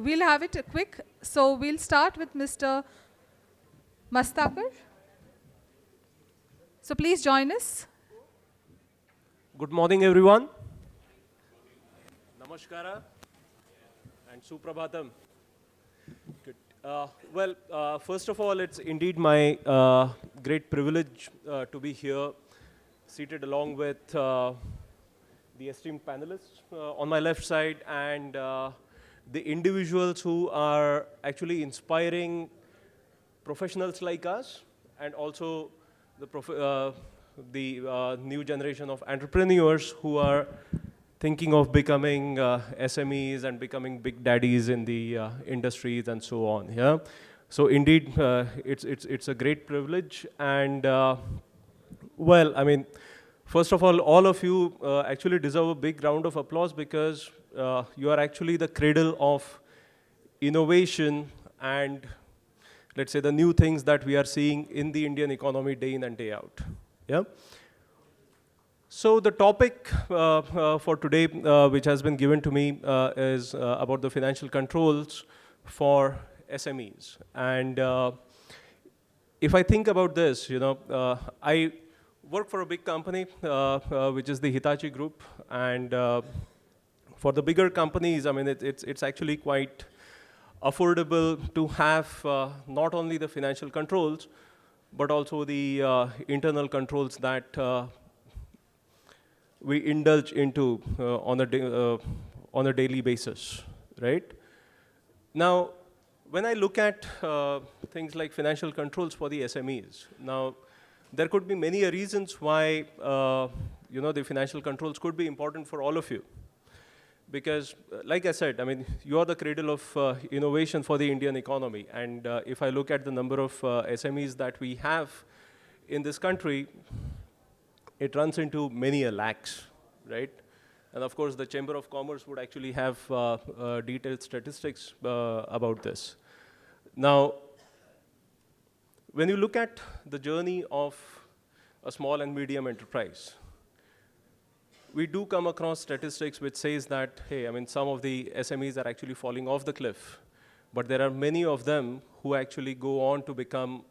we'll have it quick. So we'll start with Mr. Mastakar. So please join us. Good morning, everyone. Namaskara and Suprabhatam. Good. First of all, it's indeed my great privilege to be here, seated along with the esteemed panelists on my left side and the individuals who are actually inspiring professionals like us and also the new generation of entrepreneurs who are thinking of becoming SMEs and becoming big daddies in the industries and so on. Yeah, so indeed, it's a great privilege. And well, I mean, first of all of you actually deserve a big round of applause because you are actually the cradle of innovation and, let's say, the new things that we are seeing in the Indian economy day in and day out. Yeah. So the topic for today, which has been given to me, is about the financial controls for SMEs. And if I think about this, I work for a big company, which is the Hitachi Group, and for the bigger companies, I mean, it's actually quite affordable to have not only the financial controls, but also the internal controls that we indulge into on a daily basis, right? Now, when I look at things like financial controls for the SMEs, now there could be many reasons why the financial controls could be important for all of you. Because, like I said, I mean, you are the cradle of innovation for the Indian economy. And if I look at the number of SMEs that we have in this country, it runs into many lakhs, right? And of course, the Chamber of Commerce would actually have detailed statistics about this. Now, when you look at the journey of a small and medium enterprise, we do come across statistics which says that, hey, I mean, some of the SMEs are actually falling off the cliff, but there are many of them who actually go on to become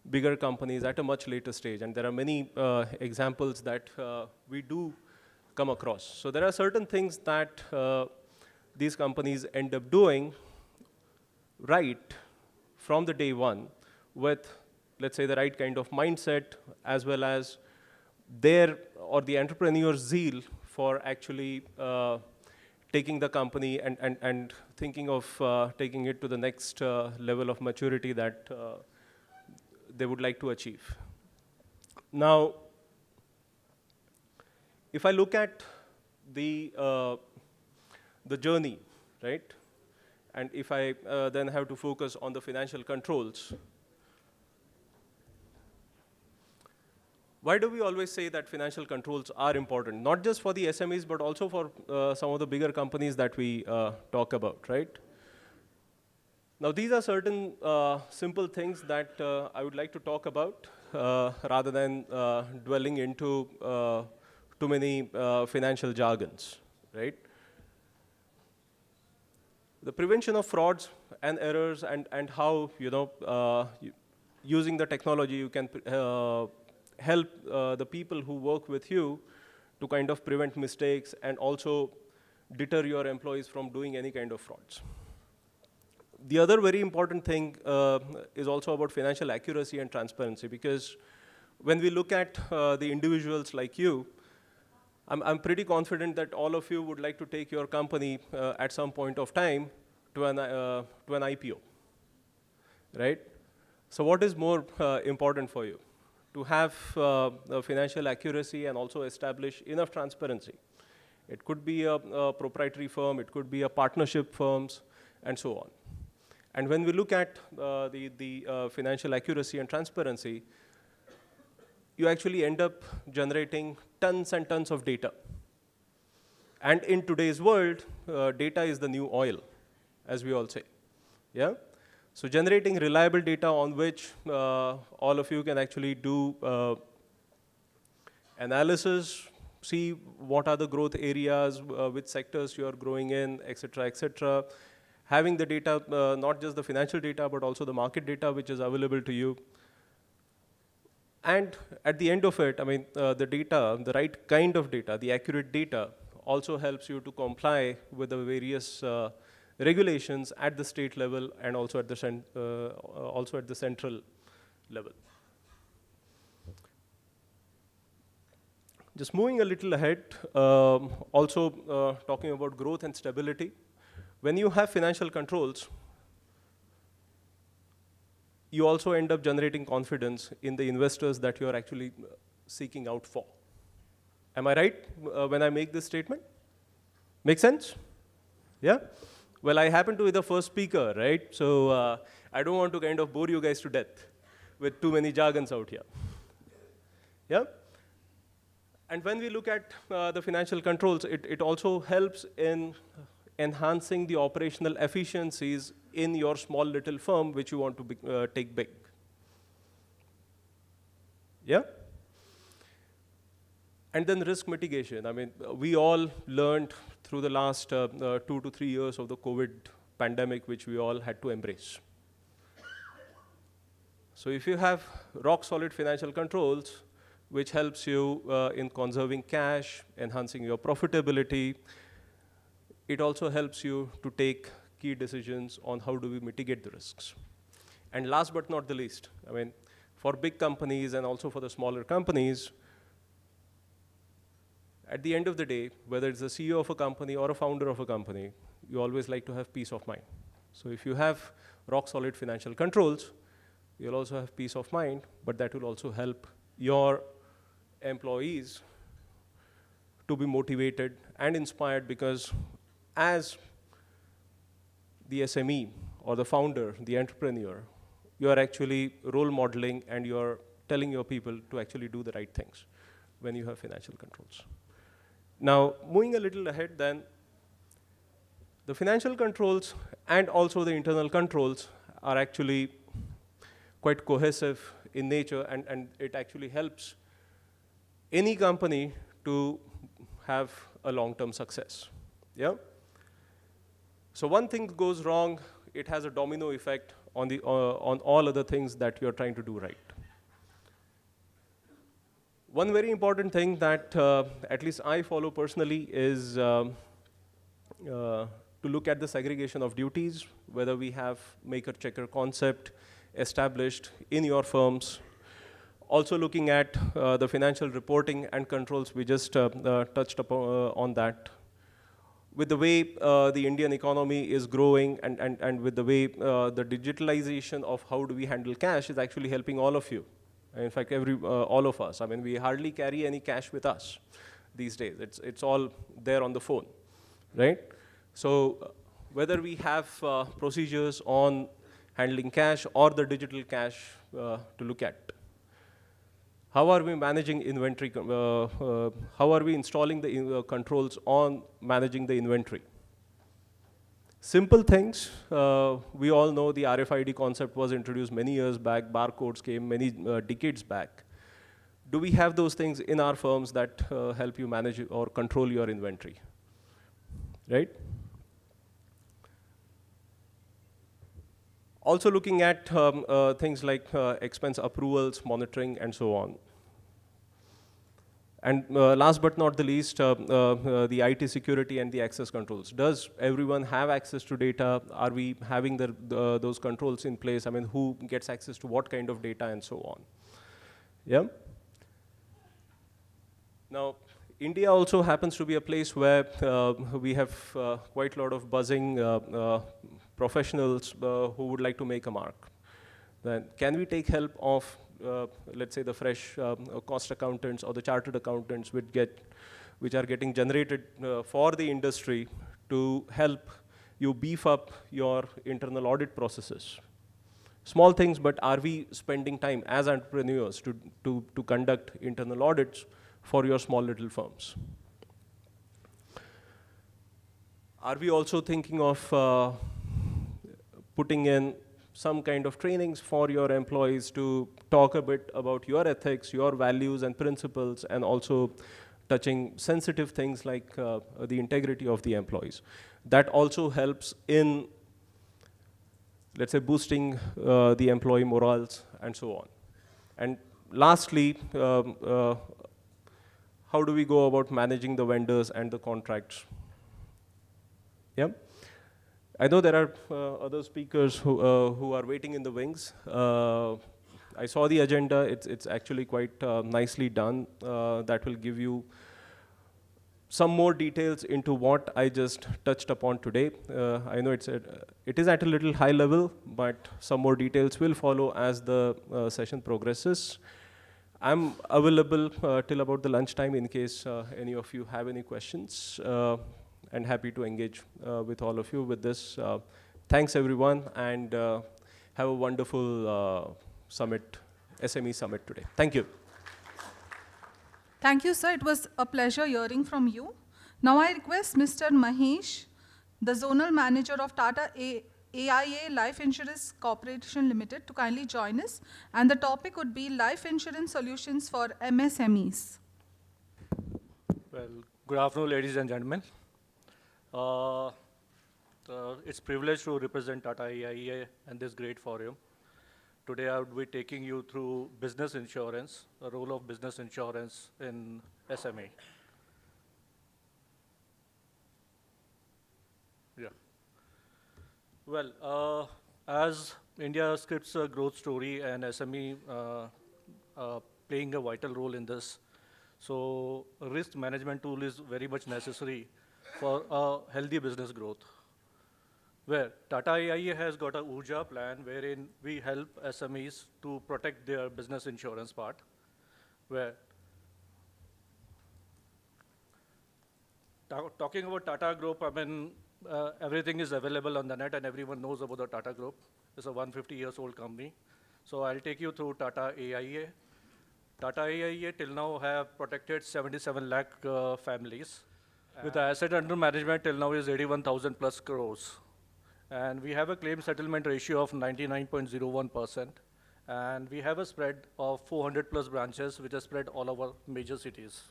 bigger companies at a much later stage. And there are many examples that we do come across. So there are certain things that these companies end up doing right from the day one with, let's say, the right kind of mindset, as well as their or the entrepreneur's zeal for actually taking the company and thinking of taking it to the next level of maturity that they would like to achieve. Now, if I look at the journey, right, and if I then have to focus on the financial controls, why do we always say that financial controls are important? Not just for the SMEs, but also for some of the bigger companies that we talk about, right? Now, these are certain simple things that I would like to talk about rather than dwelling into too many financial jargons, right? The prevention of frauds and errors and how, using the technology, you can help the people who work with you to kind of prevent mistakes and also deter your employees from doing any kind of frauds. The other very important thing is also about financial accuracy and transparency, because when we look at the individuals like you, I'm pretty confident that all of you would like to take your company at some point of time to an IPO, right? So what is more important for you? To have financial accuracy and also establish enough transparency. It could be a proprietary firm, it could be a partnership firms, and so on. And when we look at the financial accuracy and transparency, you actually end up generating tons and tons of data. And in today's world, data is the new oil, as we all say. Yeah? So generating reliable data on which all of you can actually do analysis, see what are the growth areas, which sectors you are growing in, et cetera, having the data, not just the financial data, but also the market data which is available to you. And at the end of it, I mean, the data, the right kind of data, the accurate data, also helps you to comply with the various regulations at the state level and also at the central level. Just moving a little ahead, also talking about growth and stability. When you have financial controls, you also end up generating confidence in the investors that you're actually seeking out for. Am I right when I make this statement? Make sense? Yeah? Well, I happen to be the first speaker, right? So I don't want to kind of bore you guys to death with too many jargons out here. Yeah? And when we look at the financial controls, it also helps in enhancing the operational efficiencies in your small little firm which you want to take big. Yeah? And then risk mitigation. I mean, we all learned through the last 2 to 3 years of the COVID pandemic, which we all had to embrace. So if you have rock solid financial controls, which helps you in conserving cash, enhancing your profitability, it also helps you to take key decisions on how do we mitigate the risks. And last but not the least, I mean, for big companies and also for the smaller companies, at the end of the day, whether it's the CEO of a company or a founder of a company, you always like to have peace of mind. So if you have rock solid financial controls, you'll also have peace of mind, but that will also help your employees to be motivated and inspired, because as the SME or the founder, the entrepreneur, you are actually role modeling and you're telling your people to actually do the right things when you have financial controls. Now, moving a little ahead then, the financial controls and also the internal controls are actually quite cohesive in nature, and it actually helps any company to have a long-term success. Yeah? So one thing goes wrong, it has a domino effect on all other things that you're trying to do right. One very important thing that at least I follow personally is to look at the segregation of duties, whether we have maker-checker concept established in your firms. Also looking at the financial reporting and controls, we just touched upon on that. With the way the Indian economy is growing and with the way the digitalization of how do we handle cash is actually helping all of you. In fact, all of us. I mean, we hardly carry any cash with us these days. It's all there on the phone, right? So whether we have procedures on handling cash or the digital cash to look at. How are we managing inventory? How are we installing the controls on managing the inventory? Simple things. We all know the RFID concept was introduced many years back. Barcodes came many decades back. Do we have those things in our firms that help you manage or control your inventory? Right? Also looking at things like expense approvals, monitoring, and so on. And last but not the least, the IT security and the access controls. Does everyone have access to data? Are we having those controls in place? I mean, who gets access to what kind of data and so on? Yeah? Now, India also happens to be a place where we have quite a lot of buzzing professionals who would like to make a mark. Then can we take help of let's say the fresh cost accountants or the chartered accountants which are getting generated for the industry to help you beef up your internal audit processes? Small things, but are we spending time as entrepreneurs to conduct internal audits for your small little firms? Are we also thinking of putting in some kind of trainings for your employees to talk a bit about your ethics, your values and principles, and also touching sensitive things like the integrity of the employees? That also helps in let's say, boosting the employee morals and so on. And lastly, how do we go about managing the vendors and the contracts? Yeah. I know there are other speakers who are waiting in the wings. I saw the agenda. It's actually quite nicely done. That will give you some more details into what I just touched upon today. I know it is at a little high level, but some more details will follow as the session progresses. I'm available till about the lunchtime in case any of you have any questions, and happy to engage with all of you with this. Thanks everyone, and have a wonderful summit, SME summit today. Thank you. Thank you, sir. It was a pleasure hearing from you. Now I request Mr. Mahesh, the Zonal Manager of Tata AIA Life Insurance Corporation Limited, to kindly join us. And the topic would be Life Insurance Solutions for MSMEs. Well, good afternoon, ladies and gentlemen. It's a privilege to represent Tata AIA and this great forum. Today I would be taking you through business insurance, the role of business insurance in SME. Yeah. Well, as India scripts a growth story and SME playing a vital role in this, so a risk management tool is very much necessary for a healthy business growth. Where Tata AIA has got a Urja plan wherein we help SMEs to protect their business insurance part, where talking about Tata Group, I mean, everything is available on the net and everyone knows about the Tata Group. It's a 150 years old company. So I'll take you through Tata AIA. Tata AIA till now have protected 77 lakh families. With the asset under management till now is 81,000 plus crores. And we have a claim settlement ratio of 99.01%. And we have a spread of 400 plus branches, which are spread all over major cities.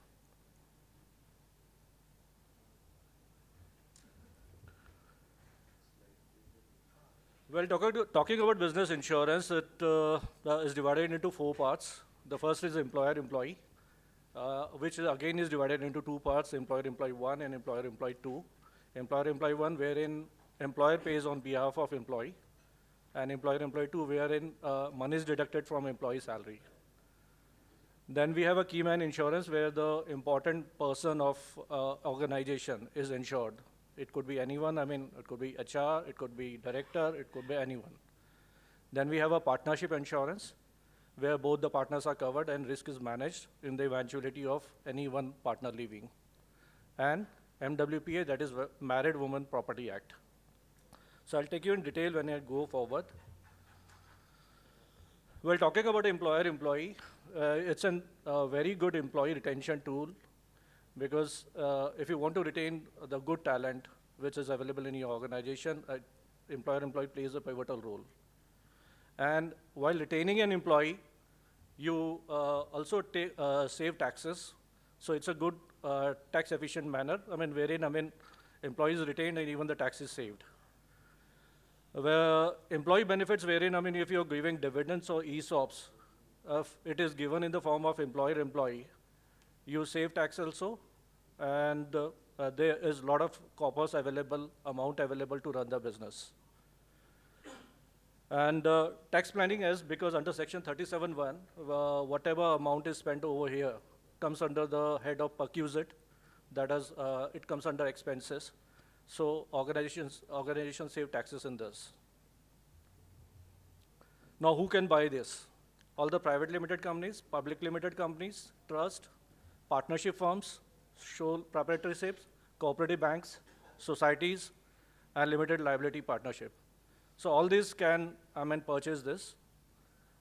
Well, talking about business insurance, it is divided into 4 parts. The first is employer-employee, which again is divided into 2 parts, employer-employee 1 and employer-employee 2. Employer-employee 1, wherein employer pays on behalf of employee, and employer-employee 2, wherein money is deducted from employee salary. Then we have a key man insurance, where the important person of organization is insured. It could be anyone, I mean, it could be HR, it could be director, it could be anyone. Then we have a partnership insurance, where both the partners are covered and risk is managed in the eventuality of any one partner leaving. And MWPA, that is Married Women Property Act. So I'll take you in detail when I go forward. Well, talking about employer-employee, it's a very good employee retention tool, because if you want to retain the good talent which is available in your organization, employer-employee plays a pivotal role. And while retaining an employee, you also save taxes. So it's a good tax-efficient manner. I mean, wherein employees retained and even the tax is saved. Where employee benefits, wherein if you're giving dividends or ESOPs, it is given in the form of employer-employee. You save tax also, and there is a lot of corpus available, amount available to run the business. And tax planning is because under section 37(1), whatever amount is spent over here comes under the head of perquisite, that is, it comes under expenses. So organizations save taxes in this. Now who can buy this? All the private limited companies, public limited companies, trust, partnership firms, sole proprietorships, cooperative banks, societies, and limited liability partnership. So all these can purchase this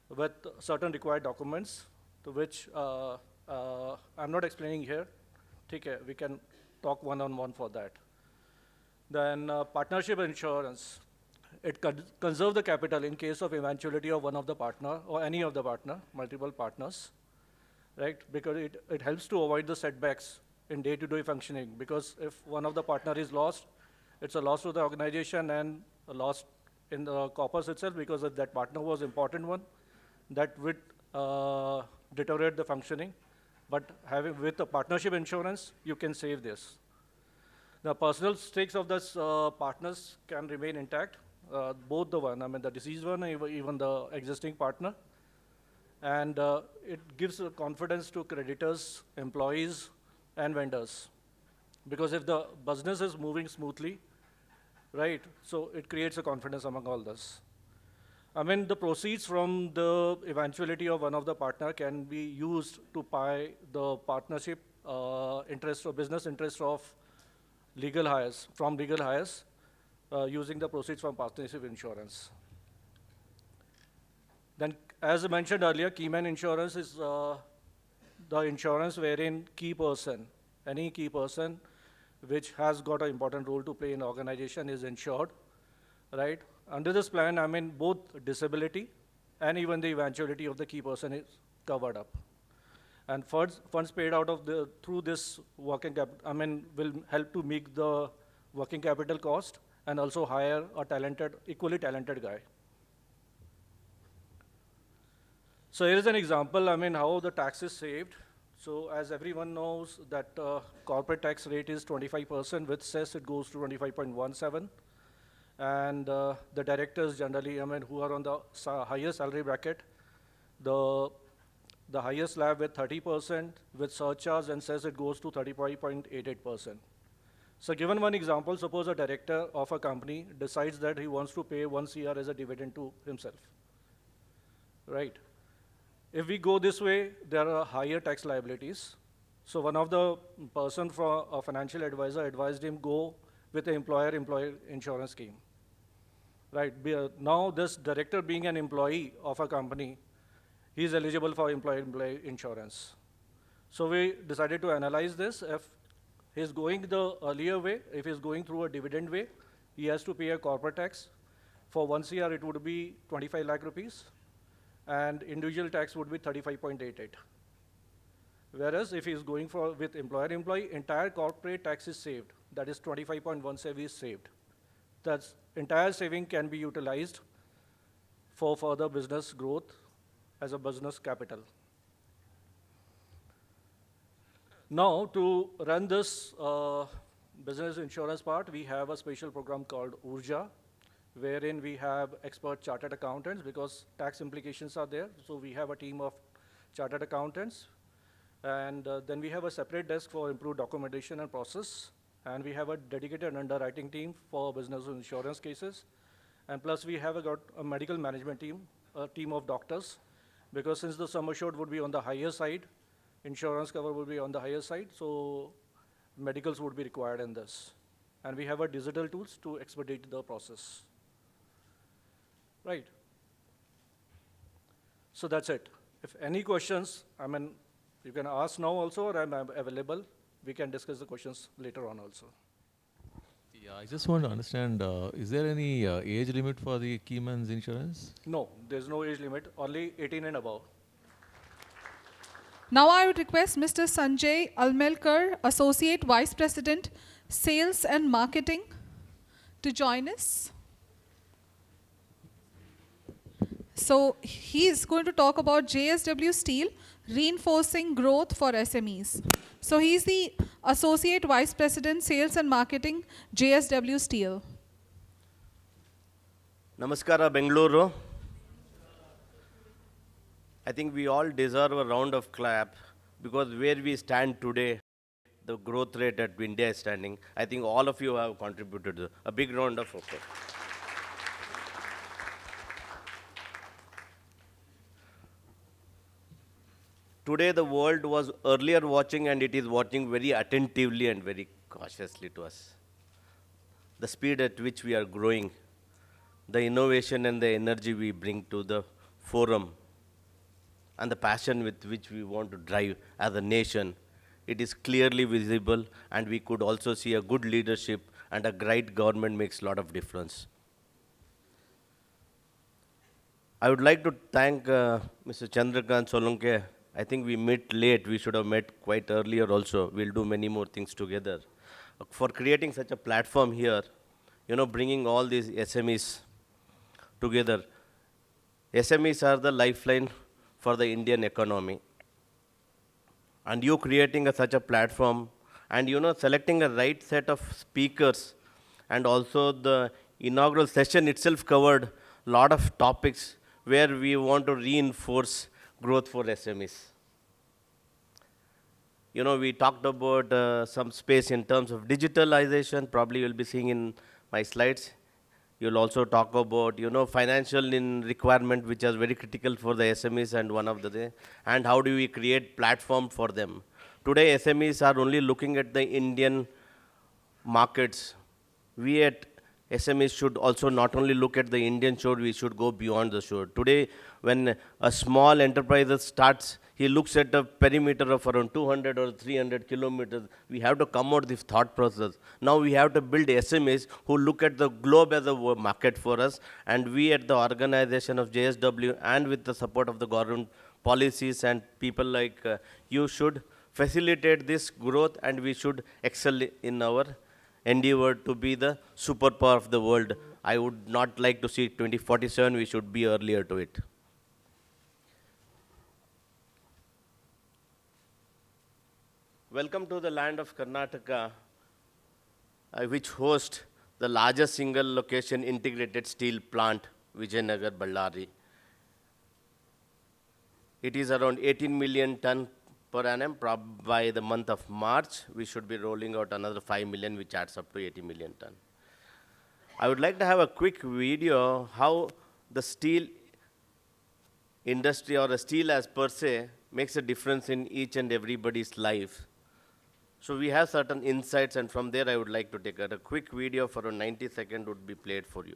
with certain required documents, to which I'm not explaining here. Okay, we can talk one-on-one for that. Then partnership insurance. It conserves the capital in case of eventuality of one of the partner or any of the partner, multiple partners, right? Because it helps to avoid the setbacks in day-to-day functioning. Because if one of the partner is lost, it's a loss to the organization and a loss in the corpus itself, because if that partner was important one, that would deteriorate the functioning. But having with the partnership insurance, you can save this. The personal stakes of this partners can remain intact, both the one, I mean the deceased one, even the existing partner. And it gives confidence to creditors, employees, and vendors. Because if the business is moving smoothly, right, so it creates a confidence among all this. I mean, the proceeds from the eventuality of one of the partner can be used to pay the partnership interest or business interest of legal hires, using the proceeds from partnership insurance. Then, as I mentioned earlier, keyman insurance is the insurance wherein any key person which has got an important role to play in organization is insured, right? Under this plan, I mean, both disability and even the eventuality of the key person is covered up. And funds paid out of through this working capital, I mean, will help to make the working capital cost and also hire a equally talented guy. So here is an example, I mean, how the tax is saved. So as everyone knows that corporate tax rate is 25%, with cess it goes to 25.17. And the directors generally, I mean, who are on the higher salary bracket, the highest slab with 30%, with surcharge and cess it goes to 35.88%. So given one example, suppose a director of a company decides that he wants to pay 1 CR as a dividend to himself, right? If we go this way, there are higher tax liabilities. So one of the person from a financial advisor advised him go with the employer-employee insurance scheme, right? Now this director being an employee of a company, he is eligible for employee-employee insurance. So we decided to analyze this. If he's going the earlier way, if he's going through a dividend way, he has to pay a corporate tax. For 1 CR, it would be 25 lakh rupees. And individual tax would be 35.88. Whereas if he's going with employer-employee, entire corporate tax is saved. That is 25.17 is saved. That entire saving can be utilized for further business growth as a business capital. Now, to run this business insurance part, we have a special program called Urja, wherein we have expert chartered accountants because tax implications are there. So we have a team of chartered accountants. And then we have a separate desk for improved documentation and process. And we have a dedicated underwriting team for business insurance cases. And plus we have got a medical management team, a team of doctors, because since the sum assured would be on the higher side, insurance cover would be on the higher side, so medicals would be required in this. And we have a digital tools to expedite the process. Right. So that's it. If any questions, I mean, you can ask now also, or I'm available. We can discuss the questions later on also. Yeah, I just want to understand, is there any age limit for the Keyman's insurance? No, there's no age limit, only 18 and above. Now I would request Mr. Sanjay Almelkar, Associate Vice President, Sales and Marketing, to join us. So he is going to talk about JSW Steel, reinforcing growth for SMEs. So he is the Associate Vice President, Sales and Marketing, JSW Steel. Namaskara, Bengaluru. I think we all deserve a round of clap because where we stand today, the growth rate that India is standing, I think all of you have contributed. A big round of applause. Today the world was earlier watching and it is watching very attentively and very cautiously to us. The speed at which we are growing, the innovation and the energy we bring to the forum, and the passion with which we want to drive as a nation, it is clearly visible, and we could also see a good leadership and a great government makes a lot of difference. I would like to thank Mr. Chandrakant Solanke. I think we met late. We should have met quite earlier also. We'll do many more things together. For creating such a platform here, you know, bringing all these SMEs together. SMEs are the lifeline for the Indian economy. And you creating such a platform and selecting a right set of speakers, and also the inaugural session itself covered a lot of topics where we want to reinforce growth for SMEs. We talked about some space in terms of digitalization, probably you'll be seeing in my slides. You'll also talk about, financial requirement, which is very critical for the SMEs and one of the, and how do we create platform for them. Today, SMEs are only looking at the Indian markets. We at SMEs should also not only look at the Indian shore, we should go beyond the shore. Today, when a small enterprise starts, he looks at a perimeter of around 200 or 300 kilometers. We have to come out this thought process. Now we have to build SMEs who look at the globe as a market for us, and we at the organization of JSW and with the support of the government policies and people like you should facilitate this growth, and we should excel in our endeavor to be the superpower of the world. I would not like to see 2047, we should be earlier to it. Welcome to the land of Karnataka, which hosts the largest single location integrated steel plant, Vijayanagar, Ballari. It is around 18 million ton per annum. By the month of March, we should be rolling out another 5 million, which adds up to 80 million ton. I would like to have a quick video how the steel industry or the steel as per se makes a difference in each and everybody's life. So we have certain insights, and from there I would like to take a quick video for a 90 seconds would be played for you.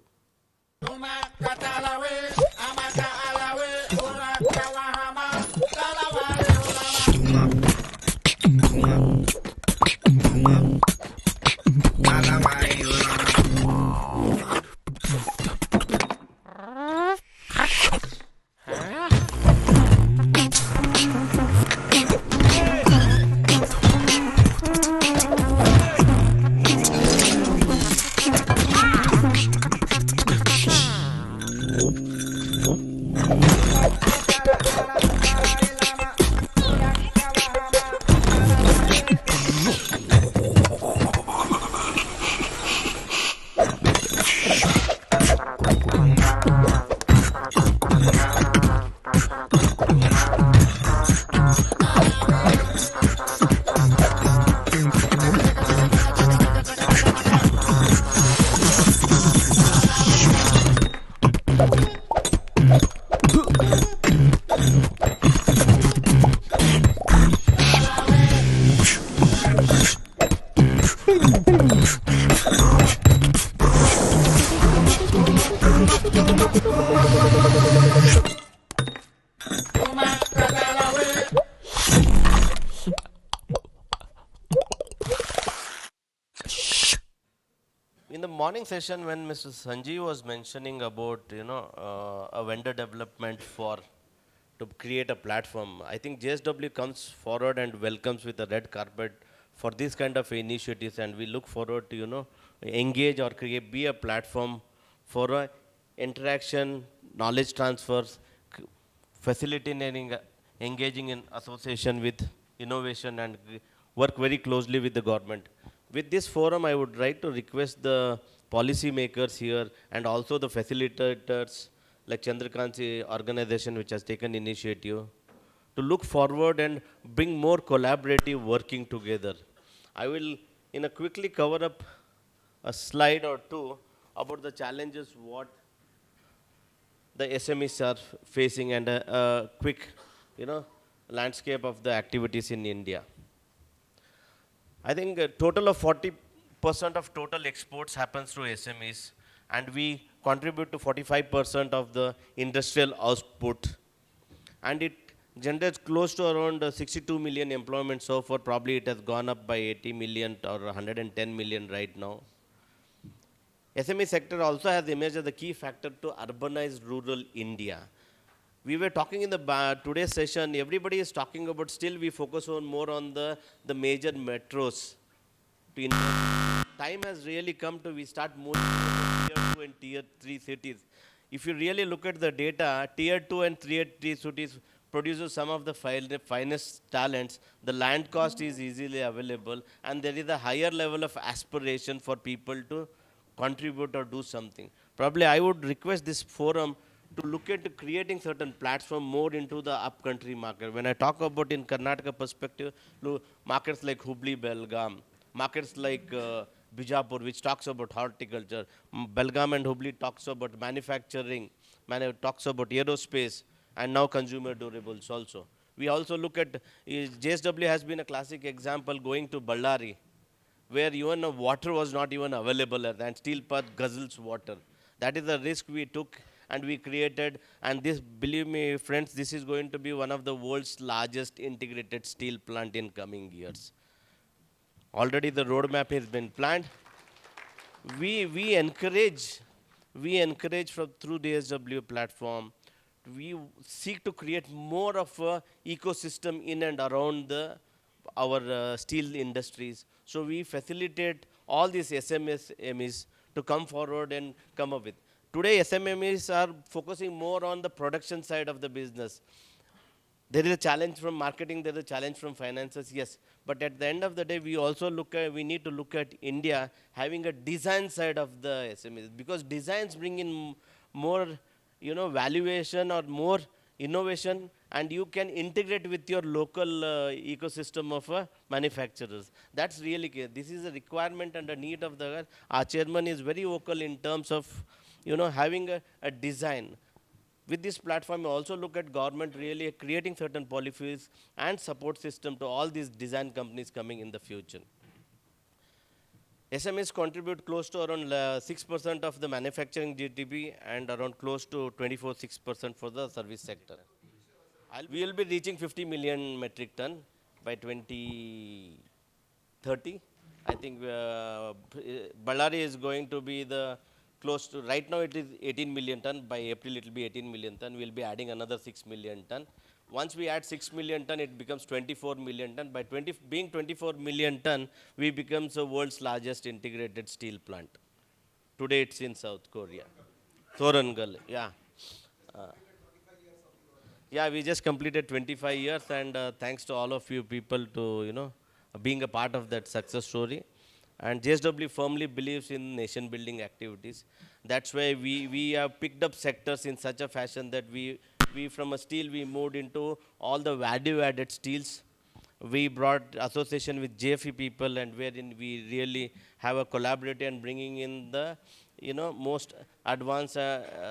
In the morning session, when Mr. Sanjeev was mentioning about a vendor development to create a platform, I think JSW comes forward and welcomes with a red carpet for this kind of initiatives, and we look forward to engage or be a platform for interaction, knowledge transfers, facilitating engaging in association with innovation, and work very closely with the government. With this forum, I would like to request the policy makers here and also the facilitators like Chandrakant's organization, which has taken initiative, to look forward and bring more collaborative working together. I will quickly cover up a slide or two about the challenges what the SMEs are facing, and a quick landscape of the activities in India. I think a total of 40% of total exports happens through SMEs, and we contribute to 45% of the industrial output. And it generates close to around 62 million employment so far. Probably it has gone up by 80 million or 110 million right now. SME sector also has emerged as the key factor to urbanize rural India. We were talking in the today's session, everybody is talking about, still we focus on more on the major metros. Time has really come to, we start moving to tier 2 and tier 3 cities. If you really look at the data, tier 2 and tier 3 cities produces some of the finest talents. The land cost is easily available, and there is a higher level of aspiration for people to contribute or do something. Probably I would request this forum to look at creating certain platform more into the upcountry market. When I talk about in Karnataka perspective, markets like Hubli, Belgaum, markets like Bijapur, which talks about horticulture, Belgaum and Hubli talks about manufacturing, talks about aerospace, and now consumer durables also. We also look at, JSW has been a classic example going to Ballari, where even water was not even available and steel path guzzles water. That is the risk we took and we created, and this, believe me friends, this is going to be one of the world's largest integrated steel plant in coming years. Already the roadmap has been planned. We encourage, from through the SW platform, we seek to create more of a ecosystem in and around our steel industries. So we facilitate all these SMEs to come forward and come up with. Today SMEs are focusing more on the production side of the business. There is a challenge from marketing, there is a challenge from finances, yes. But at the end of the day, we also we need to look at India having a design side of the SMEs, because designs bring in more, valuation or more innovation, and you can integrate with your local ecosystem of manufacturers. That's really key. This is a requirement and a need of the, our chairman is very vocal in terms of, having a design. With this platform, we also look at government really creating certain policies and support system to all these design companies coming in the future. SMEs contribute close to around 6% of the manufacturing GDP and around close to 6% for the service sector. We will be reaching 50 million metric ton by 2030. I think Ballari is going to be the close to, right now it is 18 million ton. By April it will be 18 million ton. We will be adding another 6 million ton. Once we add 6 million ton, it becomes 24 million ton. By being 24 million ton, we become the world's largest integrated steel plant. Today it's in South Korea. Thorangal, yeah. Yeah, we just completed 25 years, and thanks to all of you people to, being a part of that success story. And JSW firmly believes in nation building activities. That's why we have picked up sectors in such a fashion that we from a steel, we moved into all the value added steels. We brought association with JFE people, and wherein we really have a collaborative and bringing in the, most advanced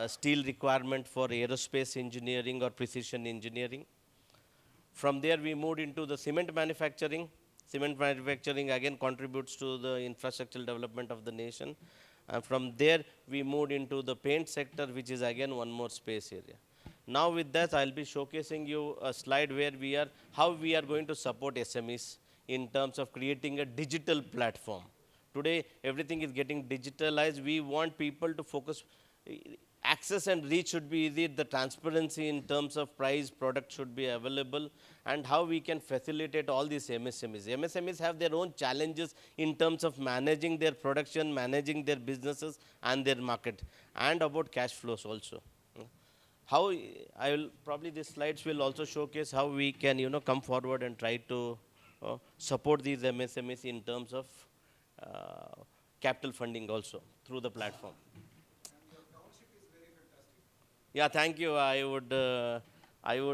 steel requirement for aerospace engineering or precision engineering. From there, we moved into the cement manufacturing. Cement manufacturing again contributes to the infrastructural development of the nation. And from there, we moved into the paint sector, which is again one more space area. Now with that, I'll be showcasing you a slide where how we are going to support SMEs in terms of creating a digital platform. Today, everything is getting digitalized. We want people to focus. Access and reach should be easy. The transparency in terms of price, product should be available, and how we can facilitate all these MSMEs. MSMEs have their own challenges in terms of managing their production, managing their businesses and their market, and about cash flows also. How I will probably these slides will also showcase how we can come forward and try to support these MSMEs in terms of capital funding also through the platform. Yeah, thank you. I would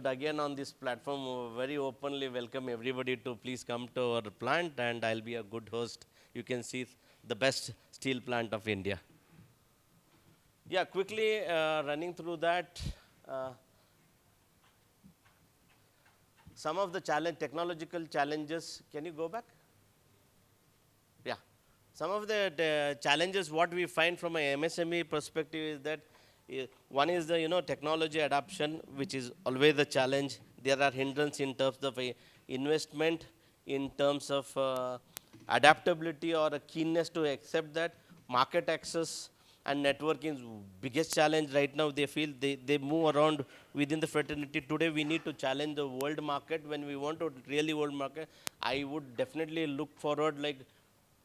again on this platform very openly welcome everybody to please come to our plant, and I'll be a good host. You can see the best steel plant of India. Yeah, quickly running through that. Some of the technological challenges. Can you go back? Yeah. Some of the challenges what we find from a MSME perspective is that one is the technology adoption, which is always a challenge. There are hindrances in terms of investment, in terms of adaptability or a keenness to accept that. Market access and networking is biggest challenge right now. They feel they move around within the fraternity. Today we need to challenge the world market. When we want to really world market, I would definitely look forward like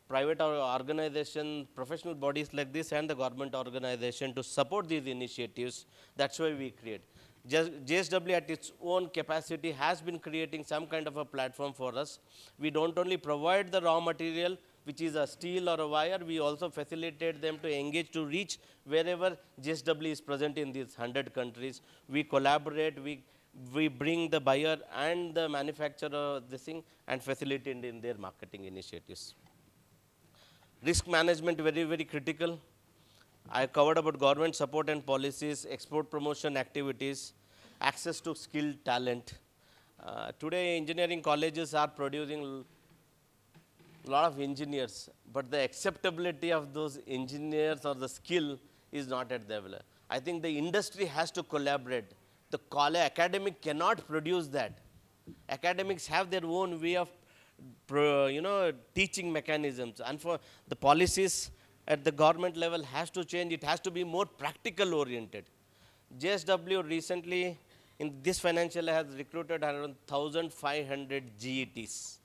private organization, professional bodies like this and the government organization to support these initiatives. That's why we create. JSW at its own capacity has been creating some kind of a platform for us. We don't only provide the raw material, which is a steel or a wire, we also facilitate them to engage to reach wherever JSW is present in these 100 countries. We collaborate, we bring the buyer and the manufacturer this thing and facilitate in their marketing initiatives. Risk management very, very critical. I covered about government support and policies, export promotion activities, access to skilled talent. Today, engineering colleges are producing a lot of engineers, but the acceptability of those engineers or the skill is not at the level. I think the industry has to collaborate. The academic cannot produce that. Academics have their own way of teaching mechanisms, and for the policies at the government level has to change. It has to be more practical oriented. JSW recently in this financial year has recruited around 1,500 GETs.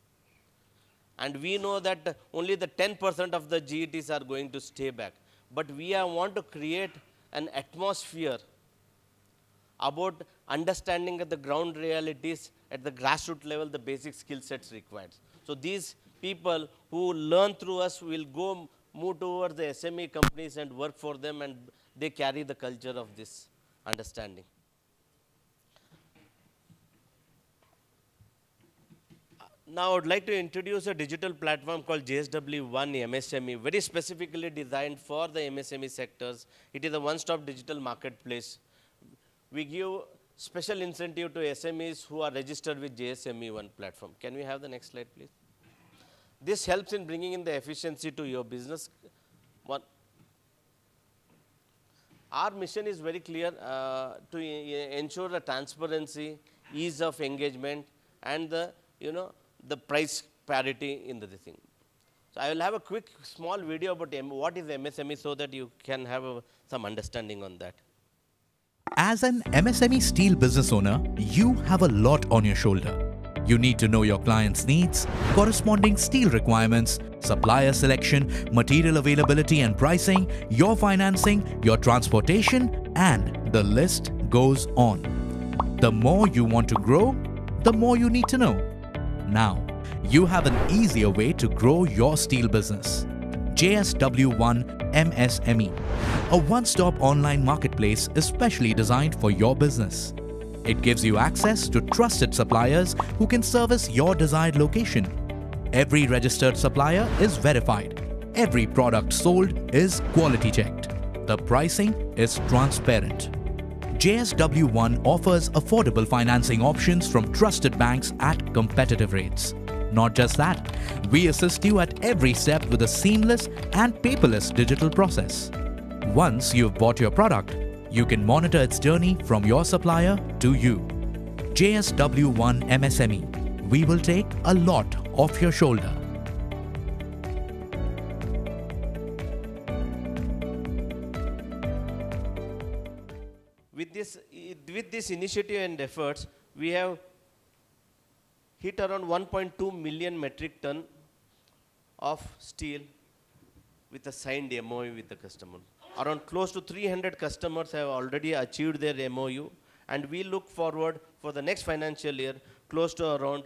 And we know that only the 10% of the GETs are going to stay back. But we want to create an atmosphere about understanding the ground realities at the grassroots level, the basic skill sets required. So these people who learn through us will move towards the SME companies and work for them, and they carry the culture of this understanding. Now I would like to introduce a digital platform called JSW One MSME, very specifically designed for the MSME sectors. It is a one-stop digital marketplace. We give special incentive to SMEs who are registered with JSME One platform. Can we have the next slide, please? This helps in bringing in the efficiency to your business. Our mission is very clear to ensure the transparency, ease of engagement, and the price parity in the thing. So I will have a quick small video about what is MSME so that you can have some understanding on that. As an MSME steel business owner, you have a lot on your shoulder. You need to know your clients' needs, corresponding steel requirements, supplier selection, material availability and pricing, your financing, your transportation, and the list goes on. The more you want to grow, the more you need to know. Now, you have an easier way to grow your steel business. JSW One MSME, a one-stop online marketplace especially designed for your business. It gives you access to trusted suppliers who can service your desired location. Every registered supplier is verified. Every product sold is quality checked. The pricing is transparent. JSW One offers affordable financing options from trusted banks at competitive rates. Not just that, we assist you at every step with a seamless and paperless digital process. Once you've bought your product, you can monitor its journey from your supplier to you. JSW One MSME. We will take a lot off your shoulder. With this initiative and efforts, we have hit around 1.2 million metric ton of steel with a signed MOU with the customer. Around close to 300 customers have already achieved their MOU, and we look forward for the next financial year close to around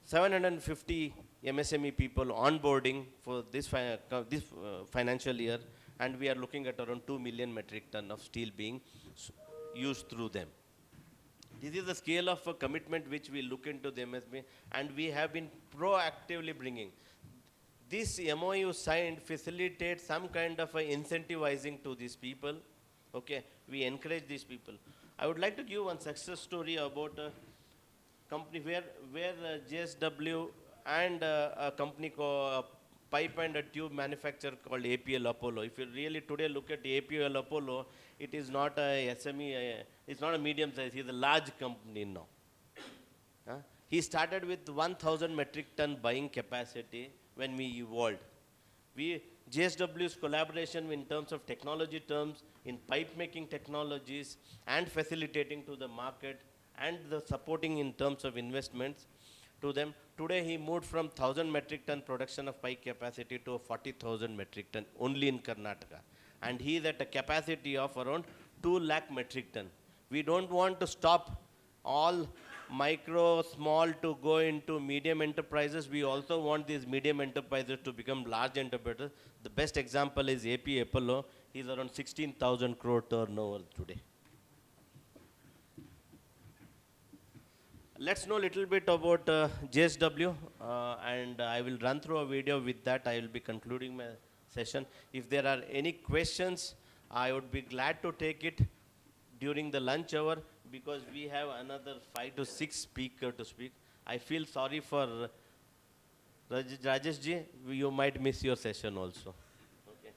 750 MSME people onboarding for this financial year, and we are looking at around 2 million metric ton of steel being used through them. This is the scale of a commitment which we look into the MSME, and we have been proactively bringing. This MOU signed facilitates some kind of incentivizing to these people. Okay, we encourage these people. I would like to give one success story about a company where JSW and a company called pipe and a tube manufacturer called APL Apollo. If you really today look at APL Apollo, it is not a SME, it's not a medium size, it's a large company now. He started with 1,000 metric ton buying capacity when we evolved. JSW's collaboration in terms of technology terms, in pipe making technologies, and facilitating to the market, and the supporting in terms of investments, to them. Today he moved from 1,000 metric ton production of pipe capacity to 40,000 metric ton only in Karnataka. And he is at a capacity of around 2 lakh metric ton. We don't want to stop all micro, small to go into medium enterprises. We also want these medium enterprises to become large enterprises. The best example is AP Apollo. He's around 16,000 crore turnover today. Let's know a little bit about JSW, and I will run through a video. With that, I will be concluding my session. If there are any questions, I would be glad to take it during the lunch hour, because we have another 5 to 6 speakers to speak. I feel sorry for Rajesh ji, you might miss your session also. Okay.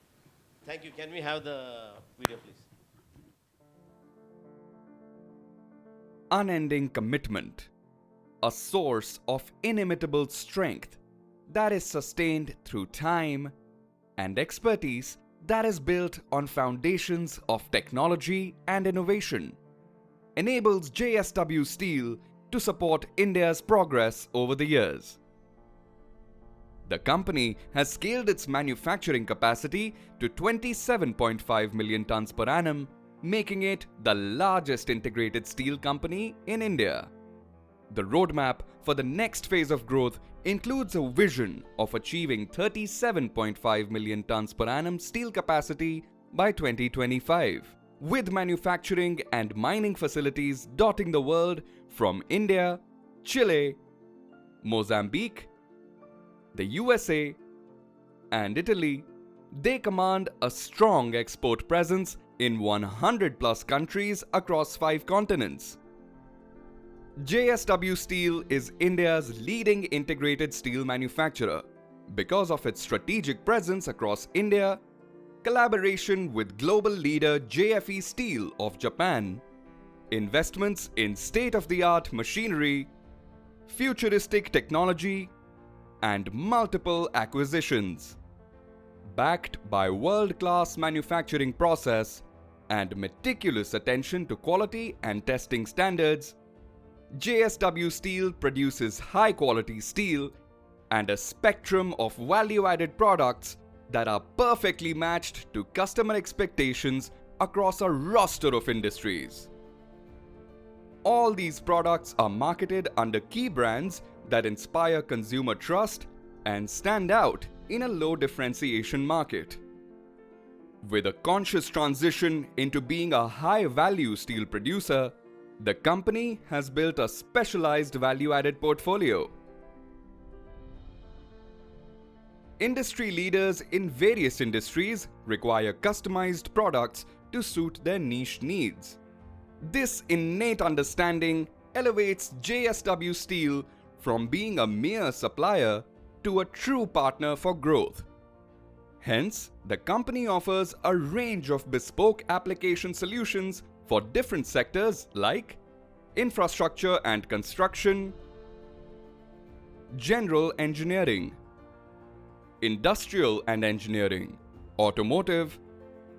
Thank you. Can we have the video, please? Unending commitment, a source of inimitable strength that is sustained through time, and expertise that is built on foundations of technology and innovation, enables JSW Steel to support India's progress over the years. The company has scaled its manufacturing capacity to 27.5 million tons per annum, making it the largest integrated steel company in India. The roadmap for the next phase of growth includes a vision of achieving 37.5 million tons per annum steel capacity by 2025, with manufacturing and mining facilities dotting the world from India, Chile, Mozambique, the USA, and Italy. They command a strong export presence in 100 plus countries across 5 continents. JSW Steel is India's leading integrated steel manufacturer because of its strategic presence across India, collaboration with global leader JFE Steel of Japan, investments in state-of-the-art machinery, futuristic technology, and multiple acquisitions. Backed by world-class manufacturing process and meticulous attention to quality and testing standards, JSW Steel produces high-quality steel and a spectrum of value-added products that are perfectly matched to customer expectations across a roster of industries. All these products are marketed under key brands that inspire consumer trust and stand out in a low differentiation market. With a conscious transition into being a high-value steel producer, the company has built a specialized value-added portfolio. Industry leaders in various industries require customized products to suit their niche needs. This innate understanding elevates JSW Steel from being a mere supplier to a true partner for growth. Hence, the company offers a range of bespoke application solutions for different sectors like infrastructure and construction, general engineering, industrial and engineering, automotive,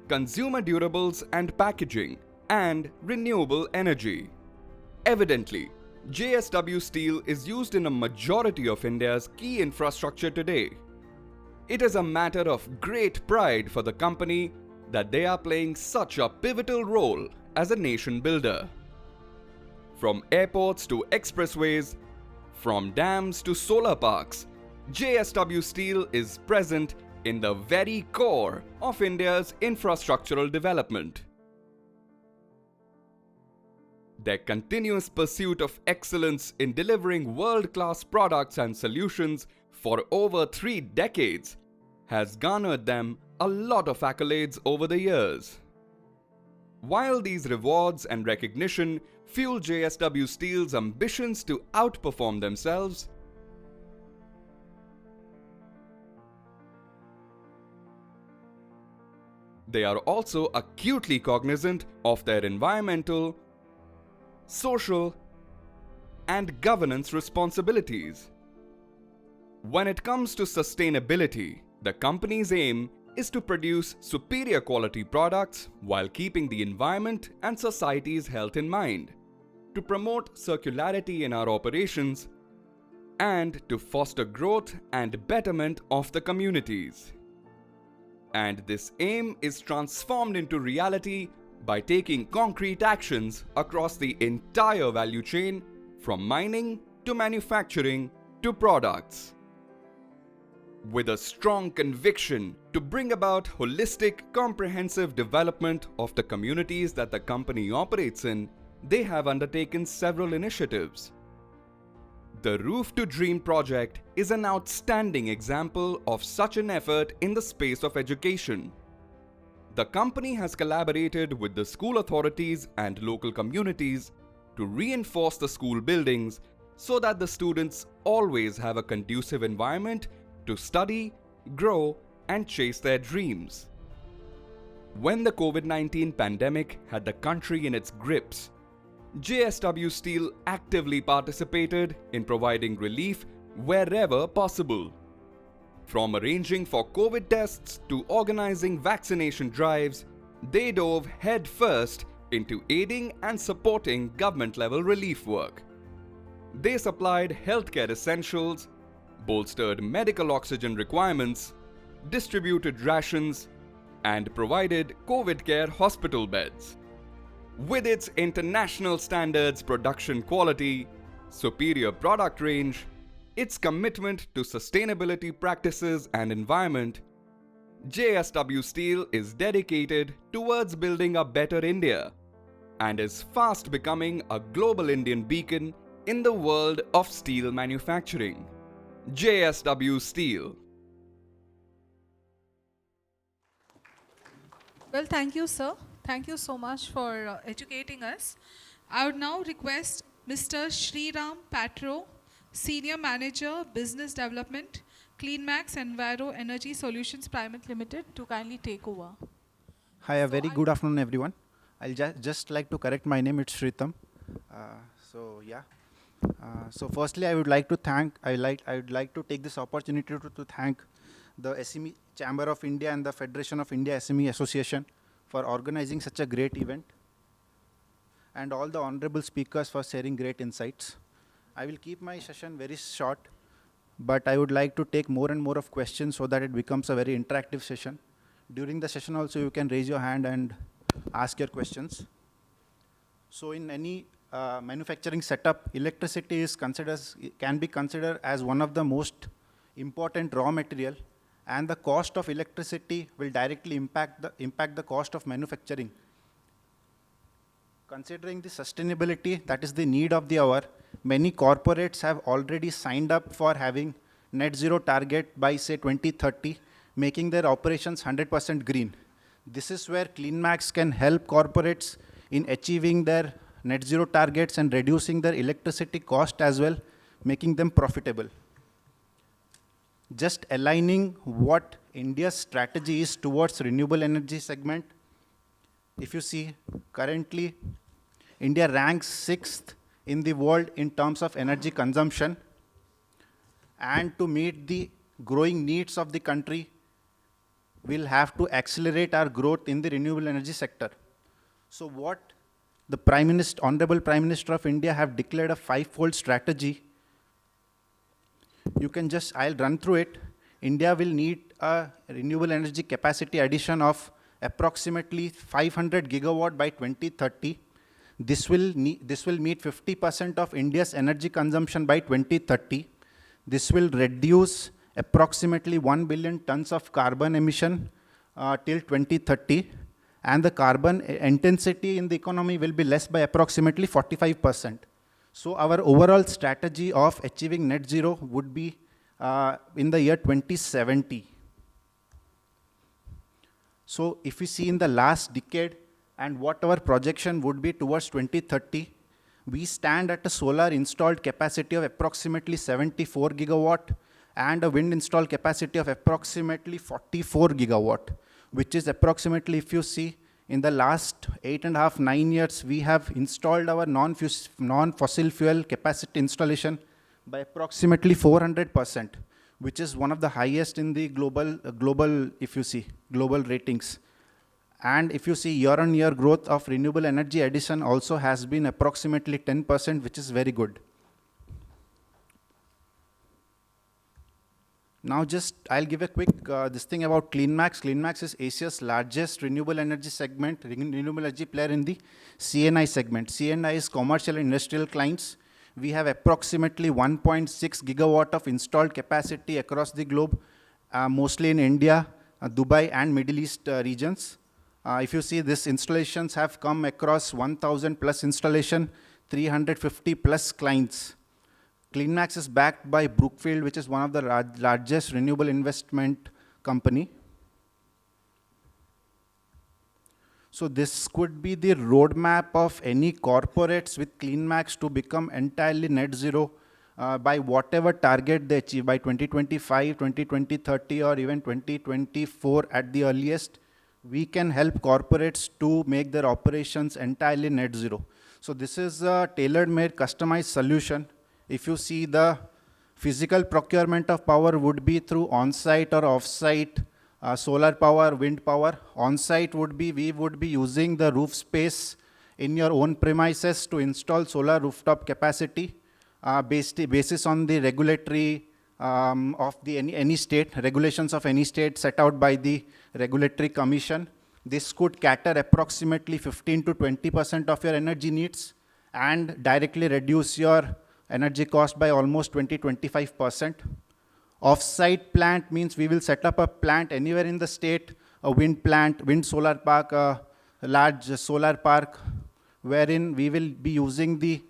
consumer durables and packaging, and renewable energy. Evidently, JSW Steel is used in a majority of India's key infrastructure today. It is a matter of great pride for the company that they are playing such a pivotal role as a nation builder. From airports to expressways, from dams to solar parks, JSW Steel is present in the very core of India's infrastructural development. Their continuous pursuit of excellence in delivering world-class products and solutions for over 3 decades has garnered them a lot of accolades over the years. While these rewards and recognition fuel JSW Steel's ambitions to outperform themselves, they are also acutely cognizant of their environmental, social, and governance responsibilities. When it comes to sustainability, the company's aim is to produce superior quality products while keeping the environment and society's health in mind. To promote circularity in our operations, and to foster growth and betterment of the communities. And this aim is transformed into reality by taking concrete actions across the entire value chain, from mining to manufacturing to products. With a strong conviction to bring about holistic, comprehensive development of the communities that the company operates in, they have undertaken several initiatives. The Roof to Dream project is an outstanding example of such an effort in the space of education. The company has collaborated with the school authorities and local communities to reinforce the school buildings so that the students always have a conducive environment to study, grow, and chase their dreams. When the COVID-19 pandemic had the country in its grips, JSW Steel actively participated in providing relief wherever possible. From arranging for COVID tests to organizing vaccination drives, they dove headfirst into aiding and supporting government-level relief work. They supplied healthcare essentials, bolstered medical oxygen requirements, distributed rations, and provided COVID care hospital beds. With its international standards production quality, superior product range, its commitment to sustainability practices and environment, JSW Steel is dedicated towards building a better India and is fast becoming a global Indian beacon in the world of steel manufacturing. JSW Steel. Well, thank you, sir. Thank you so much for educating us. I would now request Mr. Sriram Patro, Senior Manager, Business Development, CleanMax Enviro Energy Solutions Private Limited, to kindly take over. Hi, a very good afternoon, everyone. I'll just like to correct my name. It's Shritam. So firstly, I would like to take this opportunity to thank the SME Chamber of India and the Federation of India SME Association for organizing such a great event, and all the honorable speakers for sharing great insights. I will keep my session very short, but I would like to take more and more of questions so that it becomes a very interactive session. During the session also, you can raise your hand and ask your questions. So in any manufacturing setup, electricity can be considered as one of the most important raw material, and the cost of electricity will directly impact the cost of manufacturing. Considering the sustainability, that is the need of the hour, many corporates have already signed up for having net zero target by say 2030, making their operations 100% green. This is where CleanMax can help corporates in achieving their net zero targets and reducing their electricity cost as well, making them profitable. Just aligning what India's strategy is towards renewable energy segment. If you see, currently, India ranks 6th in the world in terms of energy consumption. And to meet the growing needs of the country, we'll have to accelerate our growth in the renewable energy sector. So what the Honorable Prime Minister of India have declared a 5-fold strategy. I'll run through it. India will need a renewable energy capacity addition of approximately 500 gigawatt by 2030. This will meet 50% of India's energy consumption by 2030. This will reduce approximately 1 billion tons of carbon emission till 2030. And the carbon intensity in the economy will be less by approximately 45%. So our overall strategy of achieving net zero would be in the year 2070. So if we see in the last decade and what our projection would be towards 2030, we stand at a solar installed capacity of approximately 74 gigawatt and a wind installed capacity of approximately 44 gigawatt, which is approximately, if you see, in the last 8.5, 9 years, we have installed our non-fossil fuel capacity installation by approximately 400%, which is one of the highest in the global ratings. And if you see year-on-year growth of renewable energy addition also has been approximately 10%, which is very good. Now just, I'll give a quick this thing about CleanMax. CleanMax is Asia's largest renewable energy segment, renewable energy player in the CNI segment. CNI is commercial and industrial clients. We have approximately 1.6 gigawatt of installed capacity across the globe, mostly in India, Dubai and Middle East regions. If you see, these installations have come across 1,000 plus installation, 350 plus clients. CleanMax is backed by Brookfield, which is one of the largest renewable investment company. So this could be the roadmap of any corporates with CleanMax to become entirely net zero by whatever target they achieve by 2025, 2030, or even 2024 at the earliest. We can help corporates to make their operations entirely net zero. So this is a tailor-made, customized solution. If you see, the physical procurement of power would be through on-site or off-site solar power, wind power. On-site would be, we would be using the roof space in your own premises to install solar rooftop capacity basis on the regulatory of the any state, regulations of any state set out by the regulatory commission. This could cater approximately 15 to 20% of your energy needs and directly reduce your energy cost by almost 20-25%. Off-site plant means we will set up a plant anywhere in the state, a wind plant, wind solar park, a large solar park, wherein we will be using the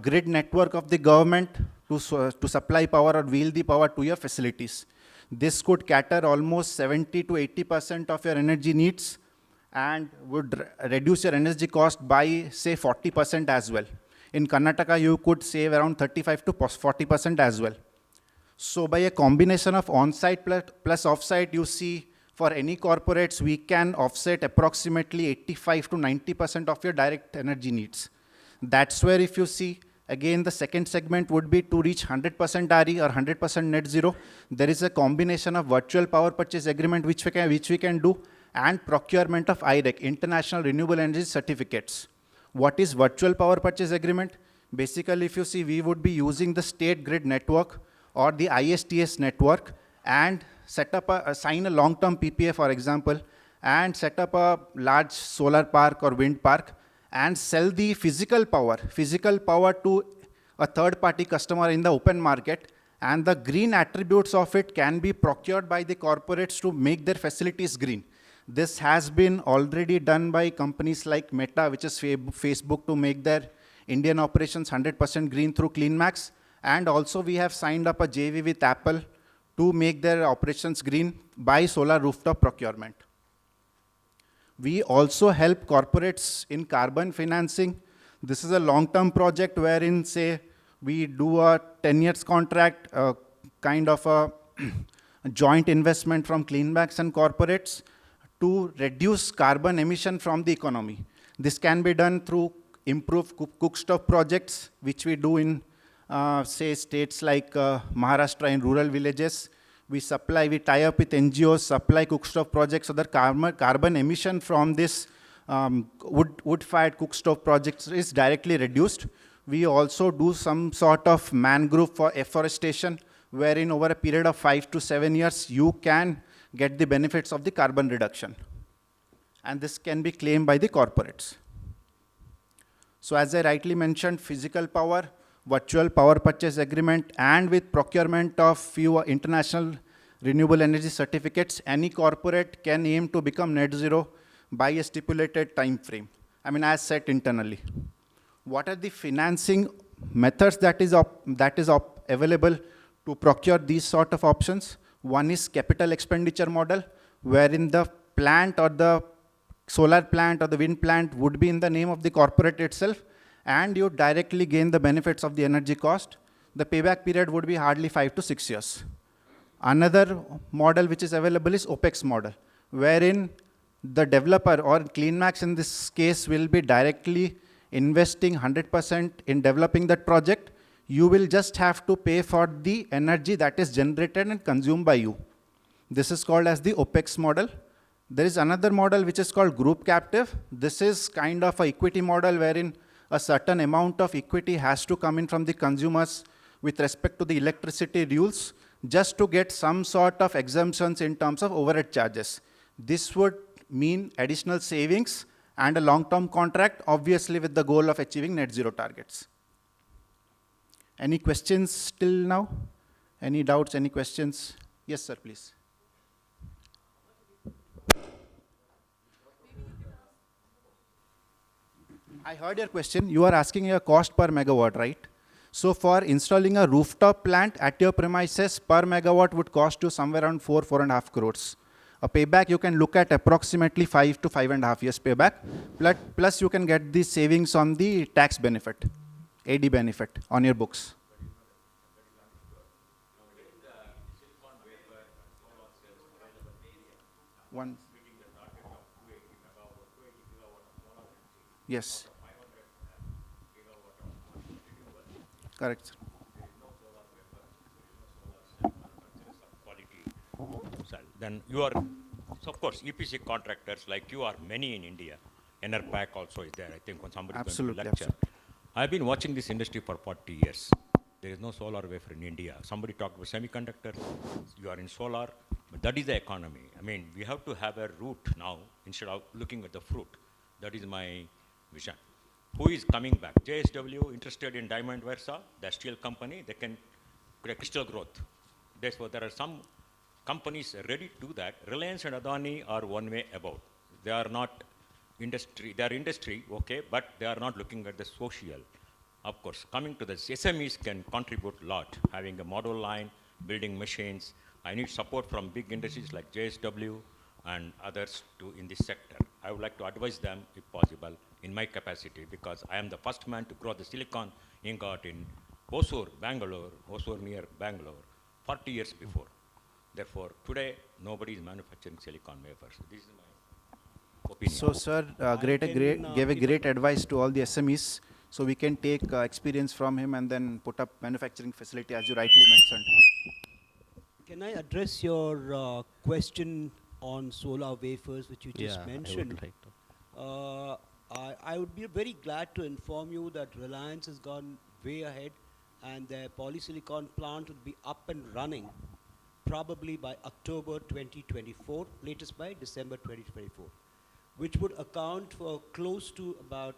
grid network of the government to supply power or wheel the power to your facilities. This could cater almost 70 to 80% of your energy needs and would reduce your energy cost by, say, 40% as well. In Karnataka, you could save around 35 to 40% as well. So by a combination of on-site plus off-site, you see, for any corporates, we can offset approximately 85 to 90% of your direct energy needs. That's where, if you see, again, the second segment would be to reach 100% RE or 100% net zero. There is a combination of virtual power purchase agreement which we can do, and procurement of IREC, International Renewable Energy Certificates. What is virtual power purchase agreement? Basically, if you see, we would be using the state grid network or the ISTS network and set up sign a long-term PPA, for example, and set up a large solar park or wind park and sell the physical power to a third-party customer in the open market, and the green attributes of it can be procured by the corporates to make their facilities green. This has been already done by companies like Meta, which is Facebook, to make their Indian operations 100% green through CleanMax. And also we have signed up a JV with Apple to make their operations green by solar rooftop procurement. We also help corporates in carbon financing. This is a long-term project wherein, say, we do a 10 years contract, kind of a joint investment from CleanMax and corporates to reduce carbon emission from the economy. This can be done through improved cookstove projects, which we do in, say, states like Maharashtra in rural villages. We tie up with NGOs, supply cookstove projects so that carbon emission from this wood-fired cookstove projects is directly reduced. We also do some sort of mangrove for afforestation, wherein over a period of 5 to 7 years, you can get the benefits of the carbon reduction. And this can be claimed by the corporates. So as I rightly mentioned, physical power, virtual power purchase agreement, and with procurement of few international renewable energy certificates, any corporate can aim to become net zero by a stipulated time frame. I mean, as set internally. What are the financing methods that is available to procure these sort of options? One is capital expenditure model, wherein the plant or the solar plant or the wind plant would be in the name of the corporate itself, and you directly gain the benefits of the energy cost. The payback period would be hardly 5 to 6 years. Another model which is available is OPEX model, wherein the developer, or CleanMax in this case, will be directly investing 100% in developing that project. You will just have to pay for the energy that is generated and consumed by you. This is called as the OPEX model. There is another model which is called group captive. This is kind of an equity model wherein a certain amount of equity has to come in from the consumers with respect to the electricity rules. just to get some sort of exemptions in terms of overhead charges. This would mean additional savings and a long-term contract, obviously with the goal of achieving net zero targets. Any questions till now? Any doubts, any questions? Yes, sir, please. I heard your question. You are asking a cost per megawatt, right? So for installing a rooftop plant at your premises, per megawatt would cost you somewhere around 4.5 crores. A payback you can look at approximately 5 to 5.5 years payback. Plus you can get the savings on the tax benefit, AD benefit on your books. One. Yes. Correct. Cell. Then you are, so of course, EPC contractors like you are many in India. NRPAC also is there. I think when somebody is going to lecture. Absolutely. I've been watching this industry for 40 years. There is no solar wafer in India. Somebody talked about semiconductors. You are in solar, but that is the economy. I mean, we have to have a root now instead of looking at the fruit. That is my vision. Who is coming back? JSW interested in Diamond Versa, the steel company. They can create crystal growth. Therefore, there are some companies ready to do that. Reliance and Adani are one way about. They are not industry. They are industry, okay, but they are not looking at the social. Of course, coming to the SMEs can contribute a lot. Having a model line, building machines. I need support from big industries like JSW and others in this sector. I would like to advise them, if possible, in my capacity, because I am the first man to grow the silicon ingot in Hosur, Bengaluru, Hosur near Bengaluru, 40 years before. Therefore, today, nobody is manufacturing silicon wafers. This is my opinion. So, sir, gave a great advice to all the SMEs. So we can take experience from him and then put up manufacturing facility, as you rightly mentioned. Can I address your question on solar wafers, which you just mentioned? I would like to. I would be very glad to inform you that Reliance has gone way ahead, and their polysilicon plant will be up and running probably by October 2024, latest by December 2024, which would account for close to about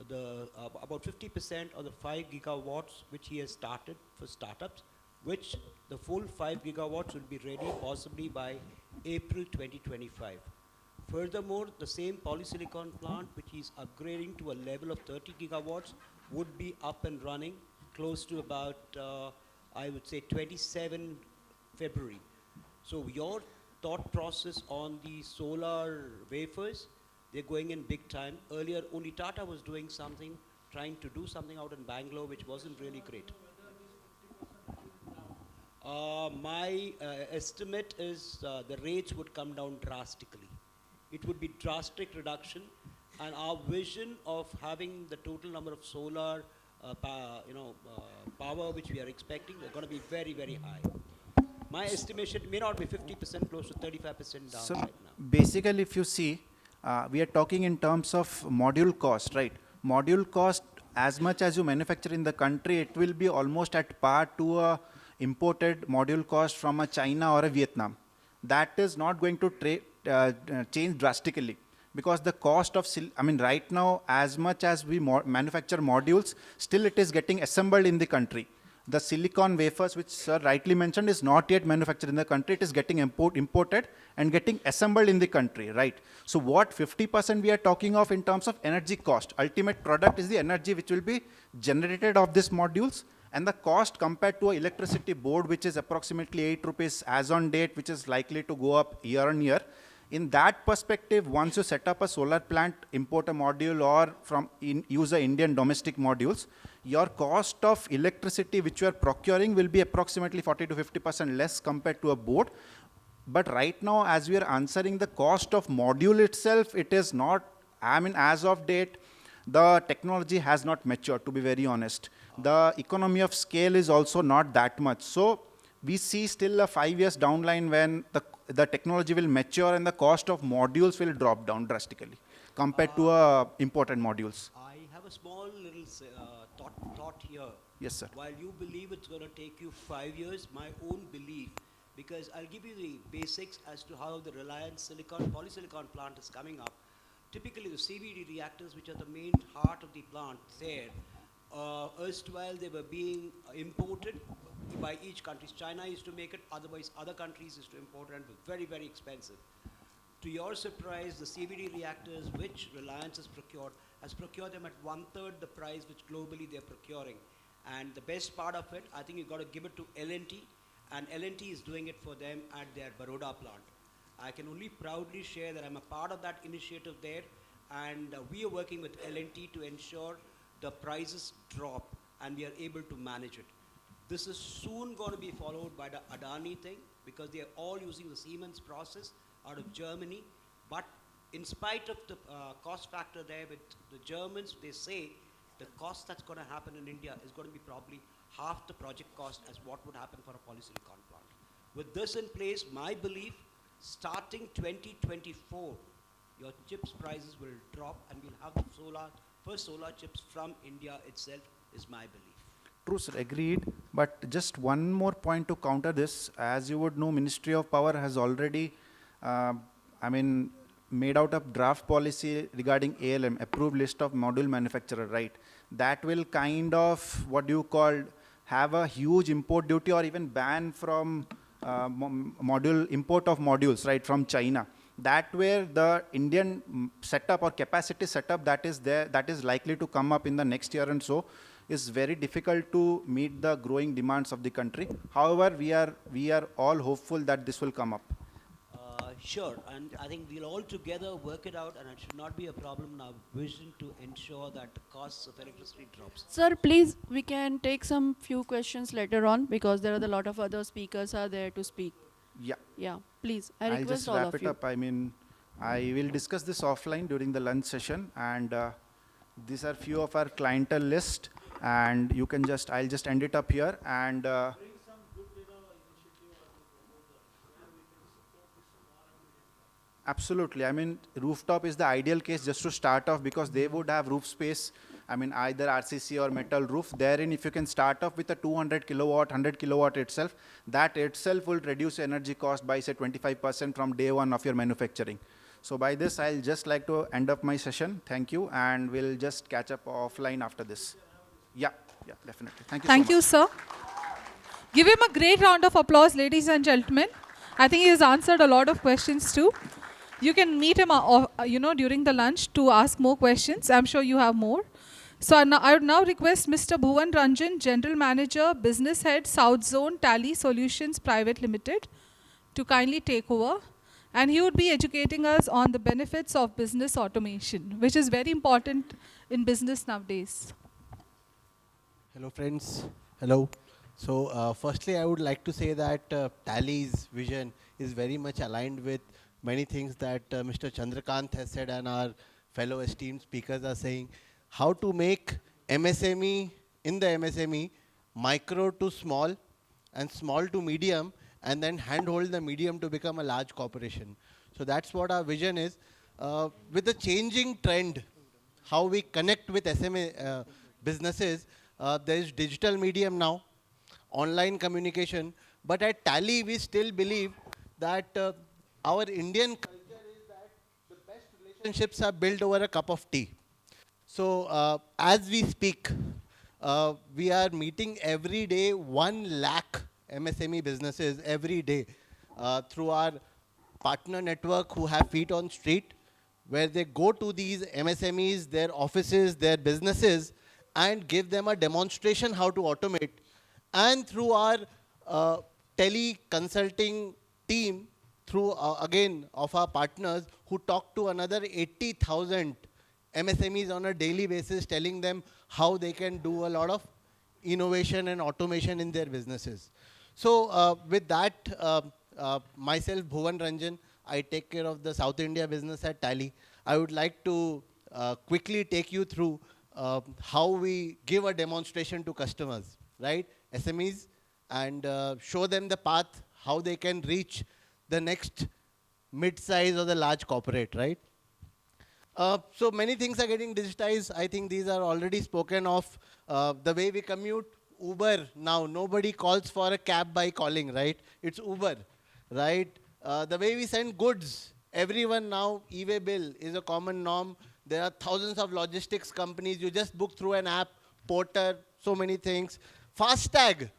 50% of the 5 gigawatts which he has started for startups, which the full 5 gigawatts will be ready possibly by April 2025. Furthermore, the same polysilicon plant, which is upgrading to a level of 30 gigawatts, would be up and running close to about, I would say, 27 February. So your thought process on the solar wafers, they're going in big time. Earlier, only Tata was doing something, trying to do something out in Bangalore, which wasn't really great. My estimate is the rates would come down drastically. It would be drastic reduction, and our vision of having the total number of solar power which we are expecting are going to be very, very high. My estimation may not be 50%, close to 35% down So right now. basically, if you see, we are talking in terms of module cost, right? Module cost, as much as you manufacture in the country, it will be almost at par to a imported module cost from a China or a Vietnam. That is not going to change drastically, because the cost of, right now, as much as we manufacture modules, still it is getting assembled in the country. The silicon wafers, which sir rightly mentioned, is not yet manufactured in the country. It is getting imported and getting assembled in the country, right? So what 50% we are talking of in terms of energy cost? Ultimate product is the energy which will be generated of these modules, and the cost compared to an electricity board, which is approximately 8 rupees as on date, which is likely to go up year on year. In that perspective, once you set up a solar plant, import a module, or use the Indian domestic modules, your cost of electricity which you are procuring will be approximately 40 to 50% less compared to a board. But right now, as we are answering the cost of module itself, it is not, as of date, the technology has not matured, to be very honest. The economy of scale is also not that much. So we see still a 5 years down line when the technology will mature and the cost of modules will drop down drastically compared to imported modules. I have a a small little thought here. Yes, sir. While you believe it's going to take you 5 years, my own belief, because I'll give you the basics as to how the Reliance polysilicon plant is coming up. Typically, the CVD reactors, which are the main heart of the plant there, erstwhile they were being imported by each country. China used to make it, otherwise other countries used to import it, and were very, very expensive. To your surprise, the CVD reactors which Reliance has procured them at 1/3 the price which globally they're procuring. And the best part of it, I think you've got to give it to L&T, and L&T is doing it for them at their Baroda plant. I can only proudly share that I'm a part of that initiative there, and we are working with L&T to ensure the prices drop, and we are able to manage it. This is soon going to be followed by the Adani thing, because they are all using the Siemens process out of Germany. But in spite of the cost factor there with the Germans, they say the cost that's going to happen in India is going to be probably half the project cost as what would happen for a polysilicon plant. With this in place, my belief, starting 2024, your chips prices will drop and we'll have the first solar chips from India itself, is my belief. True, sir, agreed. But just one more point to counter this. As you would know, Ministry of Power has already, made out a draft policy regarding ALM, approved list of module manufacturer, right? That will kind of, what do you call, have a huge import duty or even ban from import of modules, right, from China. That where the Indian setup or capacity setup that is there, that is likely to come up in the next year and so, is very difficult to meet the growing demands of the country. However, we are all hopeful that this will come up. Sure, and I think we'll all together work it out, and it should not be a problem in our vision to ensure that the costs of electricity drops. Sir, please, we can take some few questions later on, because there are a lot of other speakers are there to speak. Yeah. Yeah, please, I I'll request just all wrap of it you. up. I will discuss this offline during the lunch session, and these are few of our clientele list, and you can I'll just end it up here, and absolutely. Rooftop is the ideal case just to start off, because they would have roof space. Either RCC or metal roof. Therein, if you can start off with a 200 kilowatt, 100 kilowatt itself, that itself will reduce energy cost by say 25% from day one of your manufacturing. So by this, I'll just like to end up my session. Thank you, and we'll just catch up offline after this. Yeah, definitely. Thank you so much. Thank you, sir. Give him a great round of applause, ladies and gentlemen. I think he has answered a lot of questions too. You can meet him, during the lunch to ask more questions. I'm sure you have more. So I would now request Mr. Bhuvan Ranjan, General Manager, Business Head, South Zone, Tally Solutions Private Limited, to kindly take over. And he would be educating us on the benefits of business automation, which is very important in business nowadays. Hello, friends. Hello. So, firstly, I would like to say that Tally's vision is very much aligned with many things that Mr. Chandrakant has said and our fellow esteemed speakers are saying. How to make MSME, in the MSME, micro to small and small to medium, and then handhold the medium to become a large corporation. So that's what our vision is. With the changing trend, how we connect with SME businesses, there is digital medium now, online communication, but at Tally we still believe that our Indian culture is that the best relationships are built over a cup of tea. So as we speak, we are meeting every day 1 lakh MSME businesses every day through our partner network who have feet on street, where they go to these MSMEs, their offices, their businesses, and give them a demonstration how to automate. And through our tele-consulting team, through again of our partners who talk to another 80,000 MSMEs on a daily basis, telling them how they can do a lot of innovation and automation in their businesses. So with that, myself, Bhuvan Ranjan, I take care of the South India business at Tally. I would like to quickly take you through how we give a demonstration to customers, right? SMEs, and show them the path, how they can reach the next mid-size or the large corporate, right? So many things are getting digitized. I think these are already spoken of. The way we commute, Uber now, nobody calls for a cab by calling, right? It's Uber, right? The way we send goods, everyone now, e-way bill is a common norm. There are thousands of logistics companies. You just book through an app, porter, so many things. FASTag,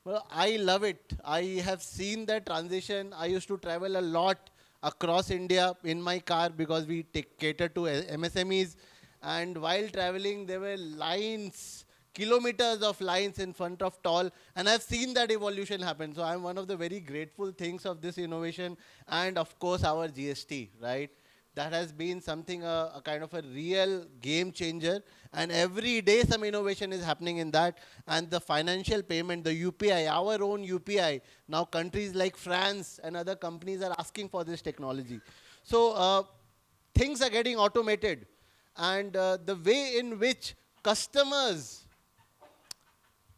well, I love it. I have seen the transition. I used to travel a lot across India in my car because we cater to MSMEs. And while traveling, there were lines, kilometers of lines in front of toll. And I've seen that evolution happen. So I'm one of the very grateful things of this innovation. And of course, our GST, right? That has been something, a kind of a real game changer. And every day some innovation is happening in that. And the financial payment, the UPI, our own UPI, now countries like France and other companies are asking for this technology. So things are getting automated. And the way in which customers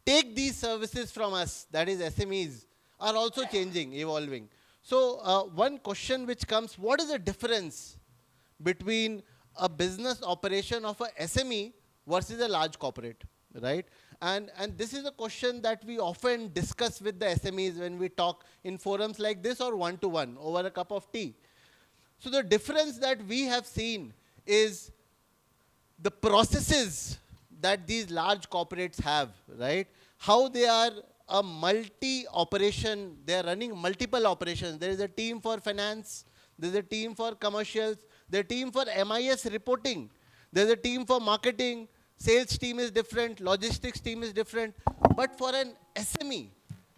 take these services from us, that is SMEs, are also changing, evolving. So one question which comes, what is the difference between a business operation of a SME versus a large corporate, right? And this is a question that we often discuss with the SMEs when we talk in forums like this or one-to-one over a cup of tea. So the difference that we have seen is the processes that these large corporates have, right? How they are a multi-operation, they are running multiple operations. There is a team for finance, there is a team for commercials, there is a team for MIS reporting, there is a team for marketing, sales team is different, logistics team is different. But for an SME,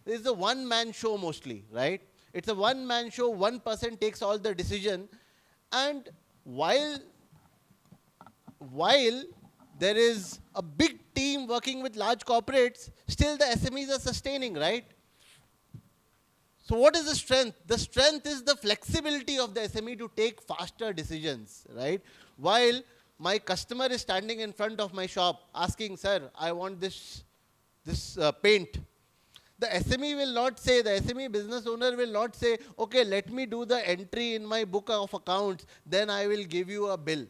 it is a one-man show mostly, right? It's a one-man show, one person takes all the decision. And while there is a big team working with large corporates, still the SMEs are sustaining, right? So what is the strength? The strength is the flexibility of the SME to take faster decisions, right? While my customer is standing in front of my shop asking, sir, I want this paint. The SME will not say, the SME business owner will not say, okay, let me do the entry in my book of accounts, then I will give you a bill.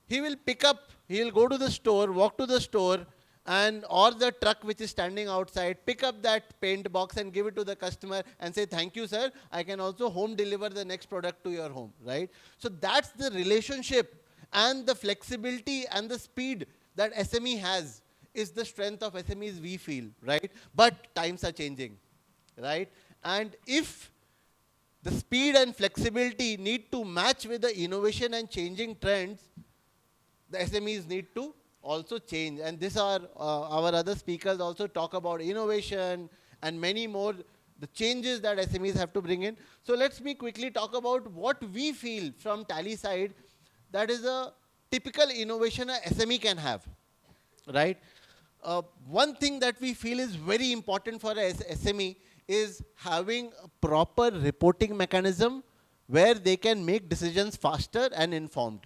He will pick up, he will go to the store, walk to the store, and or the truck which is standing outside, pick up that paint box and give it to the customer and say, thank you, sir. I can also home deliver the next product to your home, right? So that's the relationship and the flexibility and the speed that SME has is the strength of SMEs we feel, right? But times are changing, right? And if the speed and flexibility need to match with the innovation and changing trends, the SMEs need to also change. And these are our other speakers also talk about innovation and many more, the changes that SMEs have to bring in. So let's me quickly talk about what we feel from Tally side that is a typical innovation a SME can have, right? One thing that we feel is very important for a SME is having a proper reporting mechanism where they can make decisions faster and informed.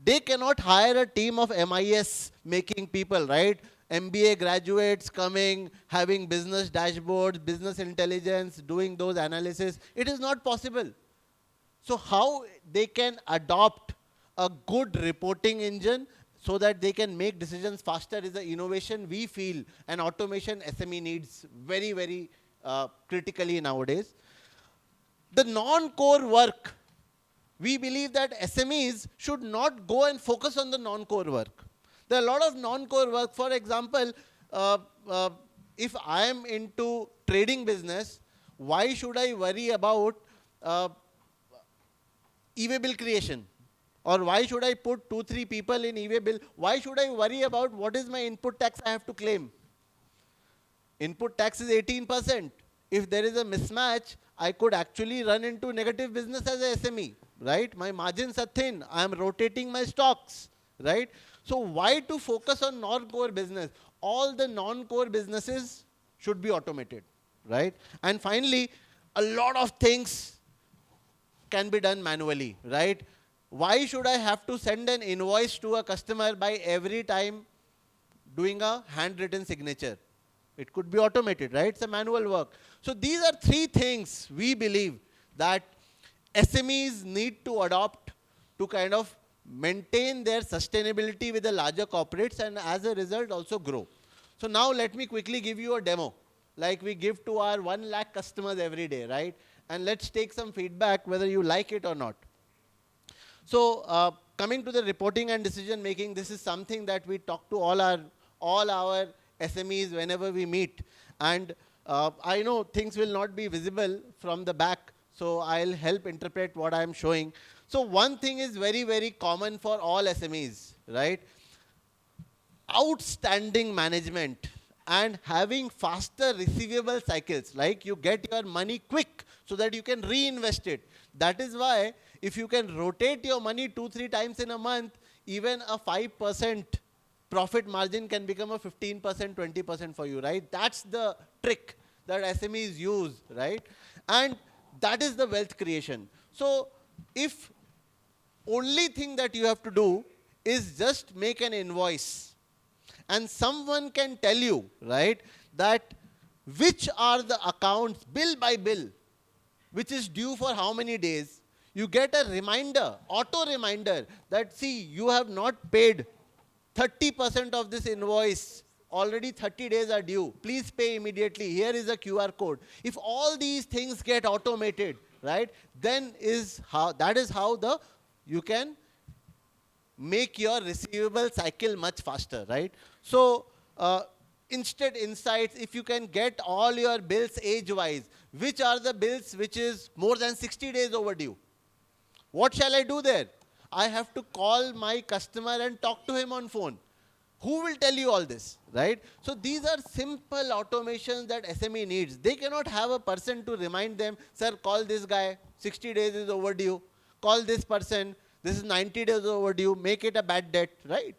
They cannot hire a team of MIS making people, right? MBA graduates coming, having business dashboards, business intelligence, doing those analysis. It is not possible. So how they can adopt a good reporting engine so that they can make decisions faster is the innovation we feel and automation SME needs very, very critically nowadays. The non-core work, we believe that SMEs should not go and focus on the non-core work. There are a lot of non-core work. For example, if I am into trading business, why should I worry about e-way bill creation? Or why should I put 2-3 people in e-way bill? Why should I worry about what is my input tax I have to claim? Input tax is 18%. If there is a mismatch, I could actually run into negative business as a SME, right? My margins are thin. I am rotating my stocks, right? So why to focus on non-core business? All the non-core businesses should be automated, right? And finally, a lot of things can be done manually, right? Why should I have to send an invoice to a customer by every time doing a handwritten signature? It could be automated, right? It's a manual work. So these are 3 things we believe that SMEs need to adopt to kind of maintain their sustainability with the larger corporates and as a result also grow. So now let me quickly give you a demo like we give to our 1 lakh customers every day, right? And let's take some feedback whether you like it or not. So coming to the reporting and decision making, this is something that we talk to all our SMEs whenever we meet. And I know things will not be visible from the back, so I'll help interpret what I'm showing. So one thing is very, very common for all SMEs, right? Outstanding management and having faster receivable cycles, like you get your money quick so that you can reinvest it. That is why if you can rotate your money 2-3 times in a month, even a 5% profit margin can become a 15%, 20% for you, right? That's the trick that SMEs use, right? And that is the wealth creation. So if only thing that you have to do is just make an invoice, and someone can tell you, right, that which are the accounts, bill by bill, which is due for how many days, you get a reminder, auto reminder, that see, you have not paid 30% of this invoice, already 30 days are due, please pay immediately, here is a QR code. If all these things get automated, right, then that is how you can make your receivable cycle much faster, right? So instant insights, if you can get all your bills age-wise, which are the bills which is more than 60 days overdue? What shall I do there? I have to call my customer and talk to him on phone. Who will tell you all this, right? So these are simple automations that SME needs. They cannot have a person to remind them, sir, call this guy, 60 days is overdue. Call this person, this is 90 days overdue, make it a bad debt, right?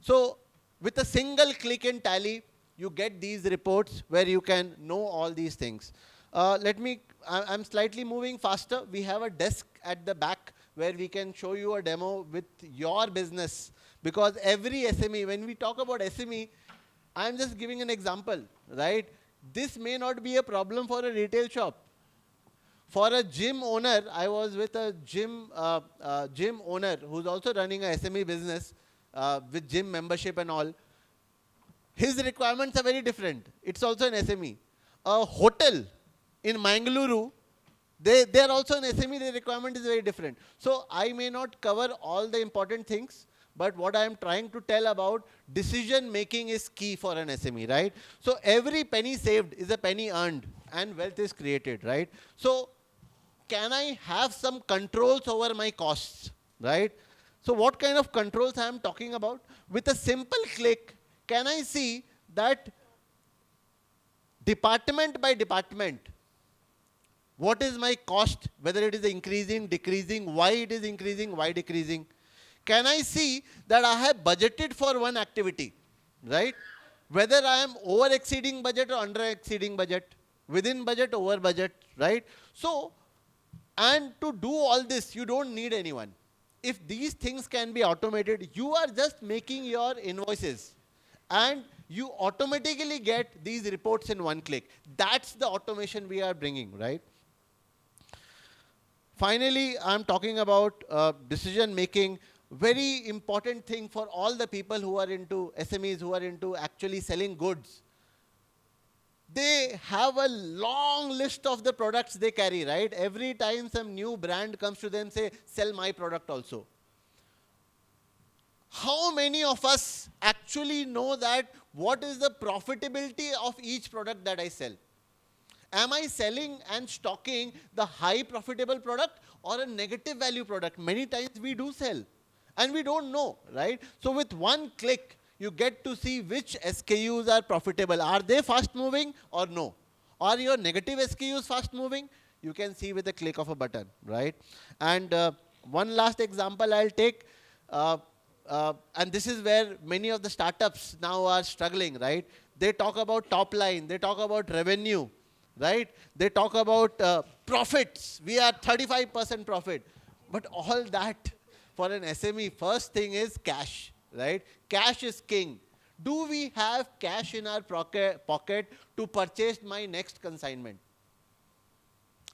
So with a single click in Tally, you get these reports where you can know all these things. I'm slightly moving faster. We have a desk at the back where we can show you a demo with your business. Because every SME, when we talk about SME, I'm just giving an example, right? This may not be a problem for a retail shop. For a gym owner, I was with a gym owner who's also running a SME business with gym membership and all. His requirements are very different. It's also an SME. A hotel in Bengaluru, they're also an SME, the requirement is very different. So I may not cover all the important things, but what I'm trying to tell about decision making is key for an SME, right? So every penny saved is a penny earned and wealth is created, right? So can I have some controls over my costs, right? So what kind of controls I'm talking about? With a simple click, can I see that department by department, what is my cost, whether it is increasing, decreasing, why it is increasing, why decreasing? Can I see that I have budgeted for one activity, right? Whether I am over exceeding budget or under exceeding budget, within budget, over budget, right? So, and to do all this, you don't need anyone. If these things can be automated, you are just making your invoices and you automatically get these reports in one click. That's the automation we are bringing, right? Finally, I'm talking about decision making. Very important thing for all the people who are into SMEs, who are into actually selling goods. They have a long list of the products they carry, right? Every time some new brand comes to them, say, sell my product also. How many of us actually know that what is the profitability of each product that I sell? Am I selling and stocking the high profitable product or a negative value product? Many times we do sell and we don't know, right? So with one click, you get to see which SKUs are profitable. Are they fast moving or no? Are your negative SKUs fast moving? You can see with a click of a button, right? And one last example I'll take, and this is where many of the startups now are struggling, right? They talk about top line, they talk about revenue, right? They talk about profits. We are 35% profit. But all that for an SME, first thing is cash, right? Cash is king. Do we have cash in our pocket to purchase my next consignment?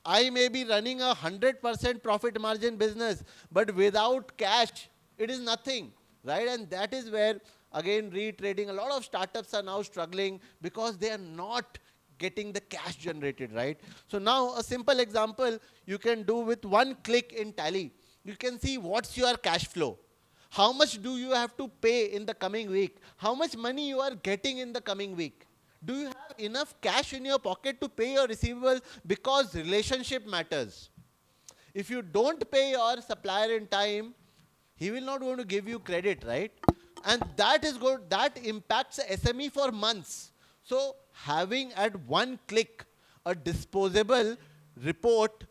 I may be running a 100% profit margin business, but without cash, It is nothing, right? And that is where, again, reiterating, a lot of startups are now struggling because they are not getting the cash generated, right? So now a simple example you can do with one click in Tally. You can see what's your cash flow. How much do you have to pay in the coming week? How much money you are getting in the coming week? Do you have enough cash in your pocket to pay your receivables? Because relationship matters. If you don't pay your supplier in time, he will not want to give you credit, right? And that is good. That impacts SME for months. So having at one click a disposable report,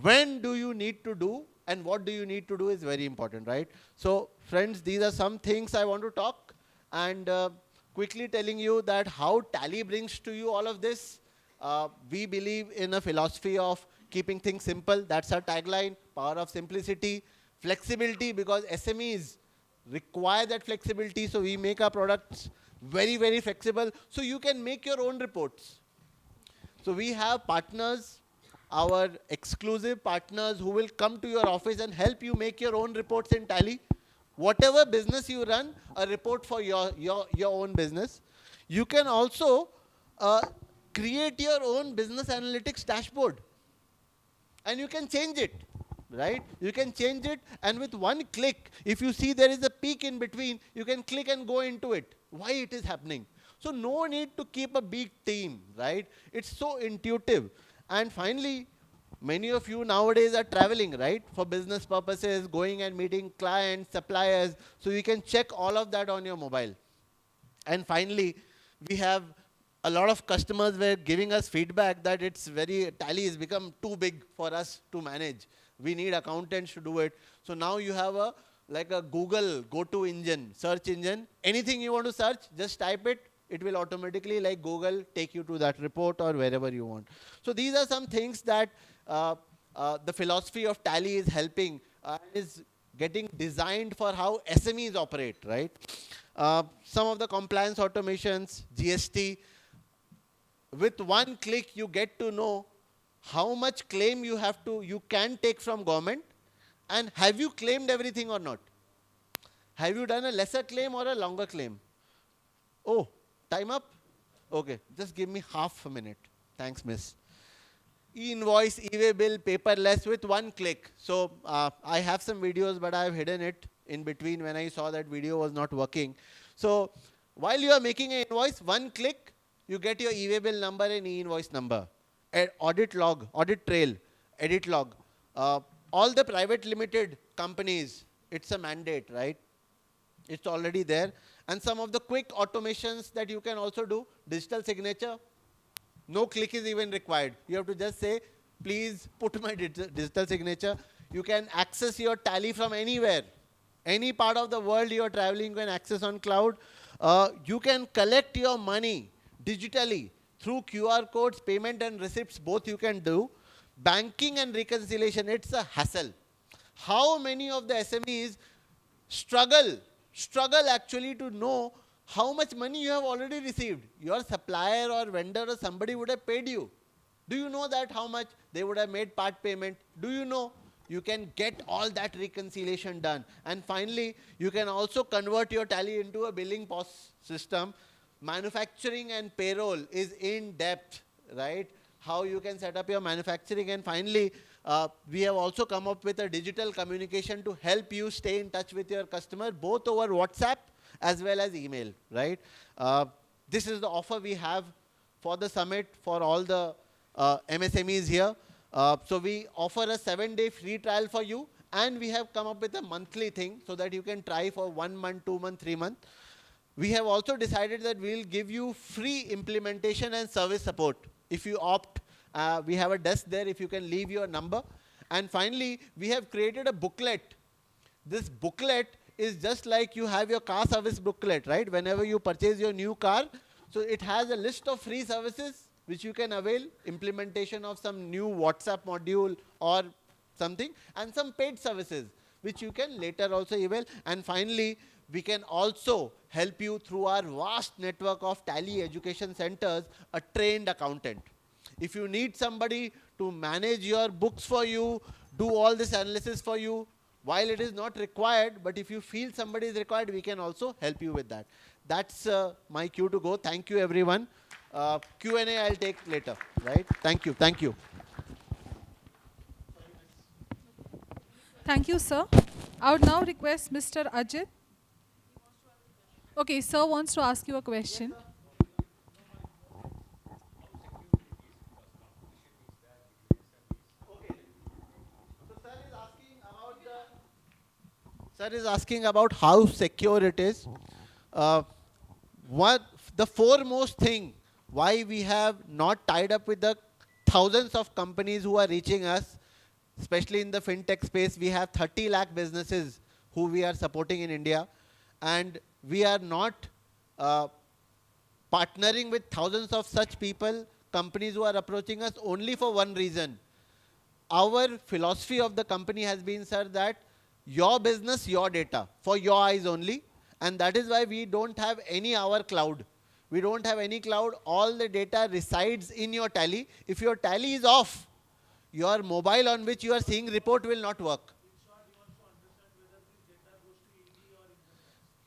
when do you need to do and what do you need to do is very important, right? So friends, these are some things I want to talk, and quickly telling you that how Tally brings to you all of this. We believe in a philosophy of keeping things simple. That's our tagline, power of simplicity. Flexibility, because SMEs require that flexibility, so we make our products very, very flexible, so you can make your own reports. So we have partners, our exclusive partners, who will come to your office and help you make your own reports in Tally. Whatever business you run, a report for your own business. You can also create your own business analytics dashboard, and you can change it, right? You can change it, and with one click, if you see there is a peak in between, you can click and go into it, why it is happening. So no need to keep a big team, right? It's so intuitive. And finally, many of you nowadays are traveling, right? For business purposes, going and meeting clients, suppliers. So you can check all of that on your mobile. And finally, we have a lot of customers were giving us feedback that it's Tally has become too big for us to manage. We need accountants to do it. So now you have like a Google go-to engine, search engine. Anything you want to search, just type it. It will automatically, like Google, take you to that report or wherever you want. So these are some things that the philosophy of Tally is helping, is getting designed for how SMEs operate, right? Some of the compliance automations, GST, with one click you get to know how much claim you can take from government, and have you claimed everything or not? Have you done a lesser claim or a longer claim? Oh, time up? Okay, just give me half a minute. Thanks, miss. E-invoice, e-way bill, paperless with one click. So I have some videos, but I have hidden it in between when I saw that video was not working. So while you are making an invoice, one click, you get your e-way bill number and e-invoice number. Audit log, audit trail, edit log. All the private limited companies, it's a mandate, right? It's already there. And some of the quick automations that you can also do, digital signature, no click is even required. You have to just say, please put my digital signature. You can access your Tally from anywhere. Any part of the world you are traveling, you can access on cloud. You can collect your money digitally through QR codes, payment and receipts, both you can do. Banking and reconciliation, it's a hassle. How many of the SMEs struggle actually to know how much money you have already received? Your supplier or vendor or somebody would have paid you. Do you know that how much they would have made part payment? Do you know? You can get all that reconciliation done. And finally, you can also convert your Tally into a billing POS system. Manufacturing and payroll is in depth, right? How you can set up your manufacturing. And finally, we have also come up with a digital communication to help you stay in touch with your customer, both over WhatsApp as well as email, right? This is the offer we have for the summit for all the MSMEs here. So we offer a 7-day free trial for you, and we have come up with a monthly thing so that you can try for 1 month, 2 months, 3 months. We have also decided that we'll give you free implementation and service support. If you opt, we have a desk there if you can leave your number. And finally, we have created a booklet. This booklet is just like you have your car service booklet, right? Whenever you purchase your new car, so it has a list of free services which you can avail, implementation of some new WhatsApp module or something, and some paid services which you can later also avail. And finally, we can also help you through our vast network of Tally education centers, a trained accountant. If you need somebody to manage your books for you, do all this analysis for you, while it is not required, but if you feel somebody is required, we can also help you with that. That's my cue to go. Thank you, everyone. Q&A I'll take later, right? Thank you. Thank you. Thank you, sir. I would now request Mr. Ajit. Okay, sir wants to ask you a question. Sir is asking about how secure it is. What the foremost thing why we have not tied up with the thousands of companies who are reaching us, especially in the fintech space. We have 30 lakh businesses who we are supporting in India, and we are not partnering with thousands of such people, companies who are approaching us only for one reason. Our philosophy of the company has been, sir, that your business, your data, for your eyes only. And that is why we don't have any our cloud. We don't have any cloud. All the data resides in your tally. If your tally is off, your mobile on which you are seeing report will not work.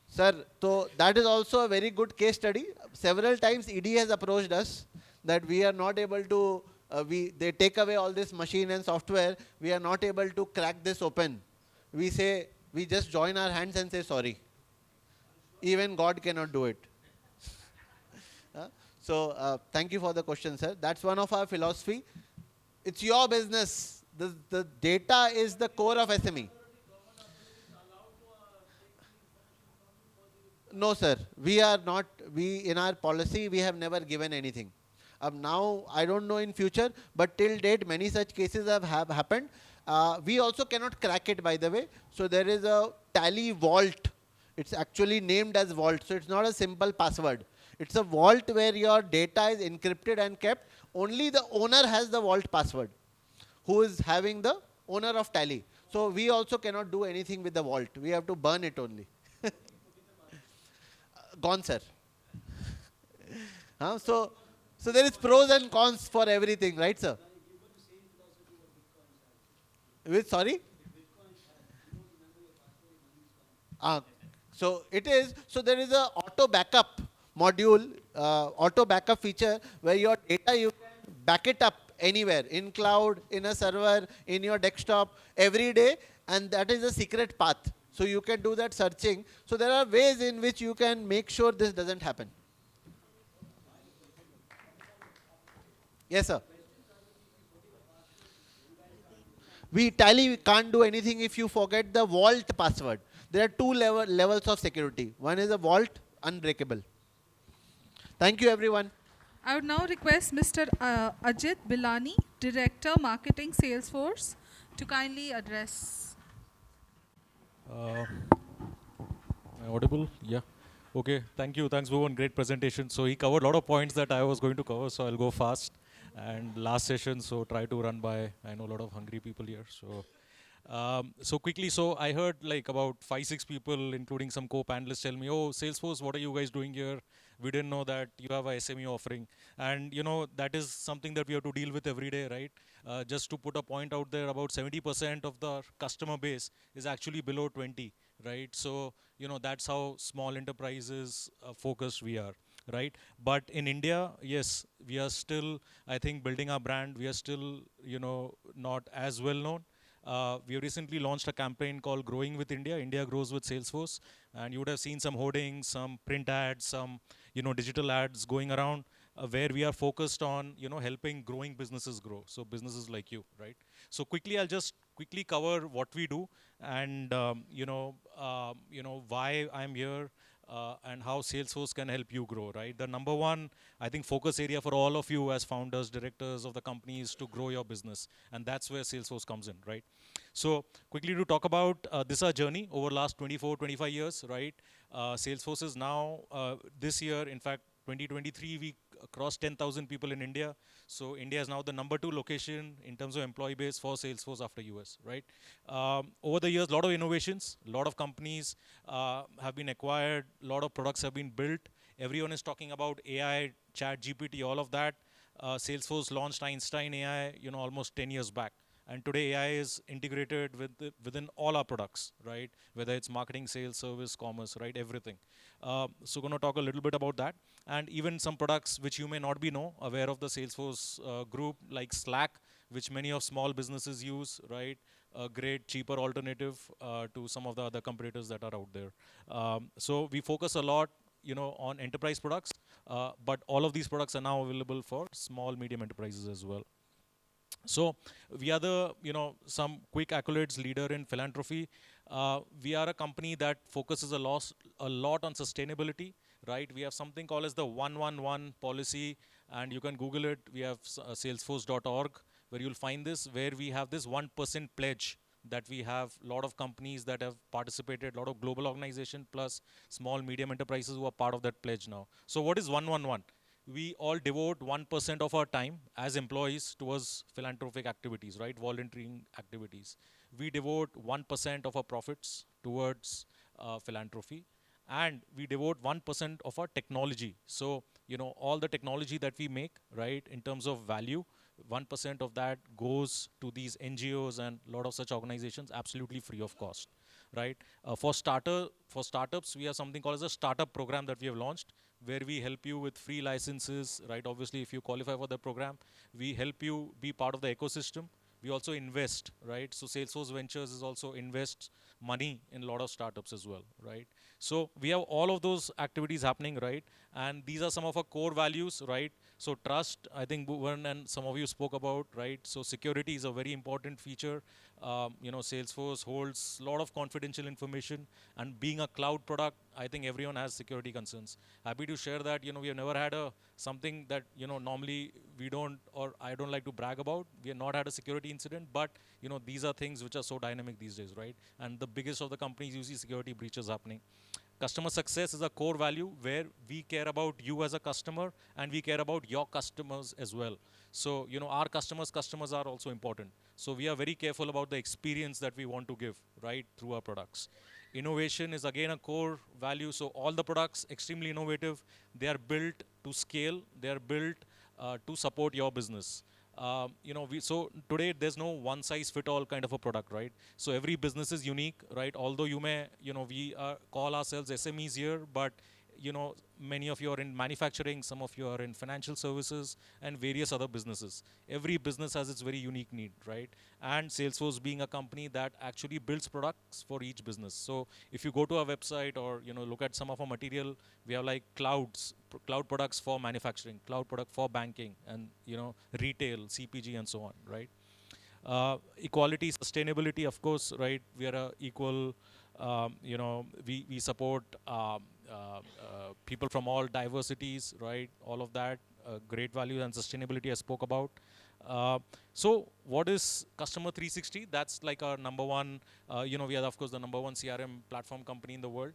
Sir, so that is also a very good case study. Several times ED has approached us that we are not able to, they take away all this machine and software. We are not able to crack this open. We say, we just join our hands and say sorry. Even God cannot do it. So thank you for the question, sir. That's one of our philosophy. It's your business. The data is the core of SME. No, sir. We are not. In our policy, we have never given anything. Now, I don't know in future, but till date, many such cases have happened. We also cannot crack it, by the way. So there is a tally vault. It's actually named as vault. So it's not a simple password. It's a vault where your data is encrypted and kept. Only the owner has the vault password, who is having the owner of tally. So we also cannot do anything with the vault. We have to burn it only. Gone, sir. So there is pros and cons for everything, right, sir? Sorry? So it is. So there is a auto backup module, auto backup feature where your data, you can back it up anywhere, in cloud, in a server, in your desktop, every day, and that is a secret path. So you can do that searching. So there are ways in which you can make sure this doesn't happen. Yes, sir. We can't do anything if you forget the vault password. There are two levels of security. One is a vault, unbreakable. Thank you, everyone. I would now request Mr. Ajit Bilani, Director, Marketing, Salesforce, to kindly address. Am I audible? Yeah. Okay. Thank you. Thanks, Bhuvan. Great presentation. So he covered a lot of points that I was going to cover, so I'll go fast. And last session, so try to run by. I know a lot of hungry people here. So quickly, so I heard like about 5-6 people, including some co-panelists, tell me, "Oh, Salesforce, what are you guys doing here? We didn't know that you have a SME offering." And you know that is something that we have to deal with every day, right? Just to put a point out there, about 70% of the customer base is actually below 20, right? So you know that's how small enterprises focused we are, right? But in India, yes, we are still, I think, building our brand. We are still, you know, not as well known. We recently launched a campaign called Growing with India, India Grows with Salesforce. And you would have seen some hoardings, some print ads, some, you know, digital ads going around where we are focused on, you know, helping growing businesses grow. So businesses like you, right? So quickly, I'll just quickly cover what we do and, why I'm here. And how Salesforce can help you grow, right? The number one, I think, focus area for all of you as founders, directors of the company is to grow your business. And that's where Salesforce comes in, right? So quickly to talk about this our journey over last 24, 25 years, right? Salesforce is now, this year, in fact, 2023, we crossed 10,000 people in India. So India is now the number 2 location in terms of employee base for Salesforce after US, right? Over the years, a lot of innovations, a lot of companies have been acquired, a lot of products have been built. Everyone is talking about AI, chat GPT, all of that. Salesforce launched Einstein AI, you know, almost 10 years back. And today AI is integrated within all our products, right? Whether it's marketing, sales, service, commerce, right? Everything. So going to talk a little bit about that. And even some products which you may not be aware of the Salesforce group, like Slack, which many of small businesses use, right? A great, cheaper alternative to some of the other competitors that are out there. So we focus a lot, on enterprise products, but all of these products are now available for small, medium enterprises as well. So we are the, some quick accolades leader in philanthropy. We are a company that focuses a lot on sustainability, right? We have something called as the 111 policy, and you can Google it. We have salesforce.org, where you'll find this, where we have this 1% pledge that we have a lot of companies that have participated, a lot of global organizations, plus small, medium enterprises who are part of that pledge now. So what is 111? We all devote 1% of our time as employees towards philanthropic activities, right? Volunteering activities. We devote 1% of our profits towards philanthropy. And we devote 1% of our technology. So, all the technology that we make, right, in terms of value, 1% of that goes to these NGOs and a lot of such organizations absolutely free of cost, right? For startups, we have something called as a startup program that we have launched, where we help you with free licenses, right? Obviously, if you qualify for the program, we help you be part of the ecosystem. We also invest, right? So Salesforce Ventures is also invests money in a lot of startups as well, right? So we have all of those activities happening, right? And these are some of our core values, right? So trust, I think Bhuvan and some of you spoke about, right? So security is a very important feature. Salesforce holds a lot of confidential information, and being a cloud product, I think everyone has security concerns. Happy to share that, we have never had something that, normally we don't, or I don't like to brag about. We have not had a security incident, but, these are things which are so dynamic these days, right? And the biggest of the companies, you see security breaches happening. Customer success is a core value where we care about you as a customer, and we care about your customers as well. So, our customers are also important. So we are very careful about the experience that we want to give, right, through our products. Innovation is again a core value. So all the products, extremely innovative. They are built to scale. They are built to support your business. So today there's no one size fit all kind of a product, right? So every business is unique, right? Although you may, we call ourselves SMEs here, but many of you are in manufacturing, some of you are in financial services, and various other businesses. Every business has its very unique need, right? And Salesforce being a company that actually builds products for each business. So if you go to our website or look at some of our material, we have like cloud products for manufacturing, cloud product for banking, and retail, CPG, and so on, right? Equality, sustainability, of course, right? We are a equal, we support people from all diversities, right? All of that, great value and sustainability I spoke about. So what is Customer 360? That's like our number one, we are of course the number one CRM platform company in the world.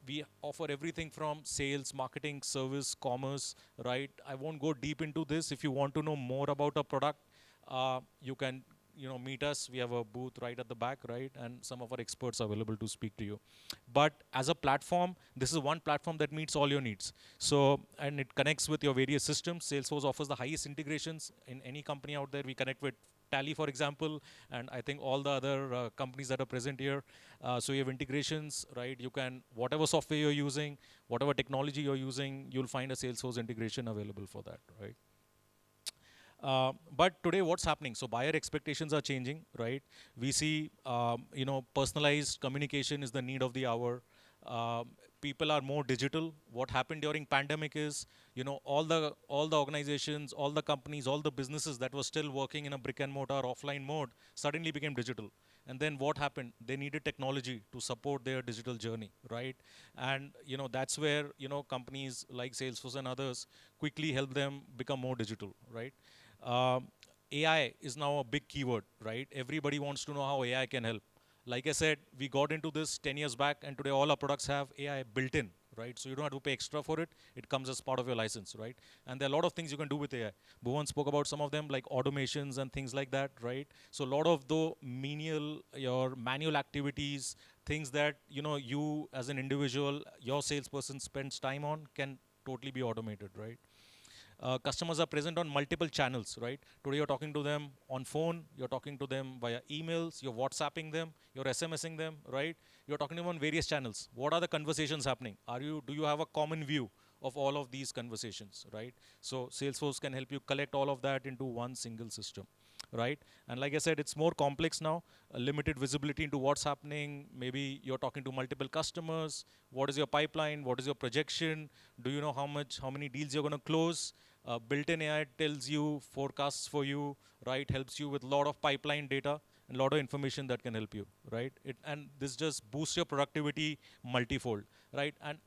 We offer everything from sales, marketing, service, commerce, right? I won't go deep into this. If you want to know more about a product, you can meet us. We have a booth right at the back, right? And some of our experts are available to speak to you. But as a platform, this is one platform that meets all your needs. So, and it connects with your various systems. Salesforce offers the highest integrations in any company out there. We connect with Tally, for example, and I think all the other companies that are present here. So you have integrations, right? You can, whatever software you're using, whatever technology you're using, you'll find a Salesforce integration available for that, right? But today, what's happening? So buyer expectations are changing, right? We see, personalized communication is the need of the hour. People are more digital. What happened during pandemic is, all the organizations, all the companies, all the businesses that were still working in a brick and mortar offline mode suddenly became digital. And then what happened? They needed technology to support their digital journey, right? And that's where companies like Salesforce and others quickly help them become more digital, right? AI is now a big keyword, right? Everybody wants to know how AI can help. Like I said, we got into this 10 years back, and today all our products have AI built in, right? So you don't have to pay extra for it. It comes as part of your license, right? And there are a lot of things you can do with AI. Bhuvan spoke about some of them, like automations and things like that, right? So a lot of the your manual activities, things that, you as an individual, your salesperson spends time on, can totally be automated, right? customers are present on multiple channels, right? Today you're talking to them on phone, you're talking to them via emails, you're WhatsApping them, you're SMSing them, right? You're talking to them on various channels. What are the conversations happening? Do you have a common view of all of these conversations, right? So Salesforce can help you collect all of that into one single system, right? And like I said, it's more complex now, limited visibility into what's happening. Maybe you're talking to multiple customers. What is your pipeline? What is your projection? Do you know how many deals you're going to close? Built-in AI tells you, forecasts for you, right? Helps you with a lot of pipeline data and a lot of information that can help you, right? And this just boosts your productivity multifold, right? And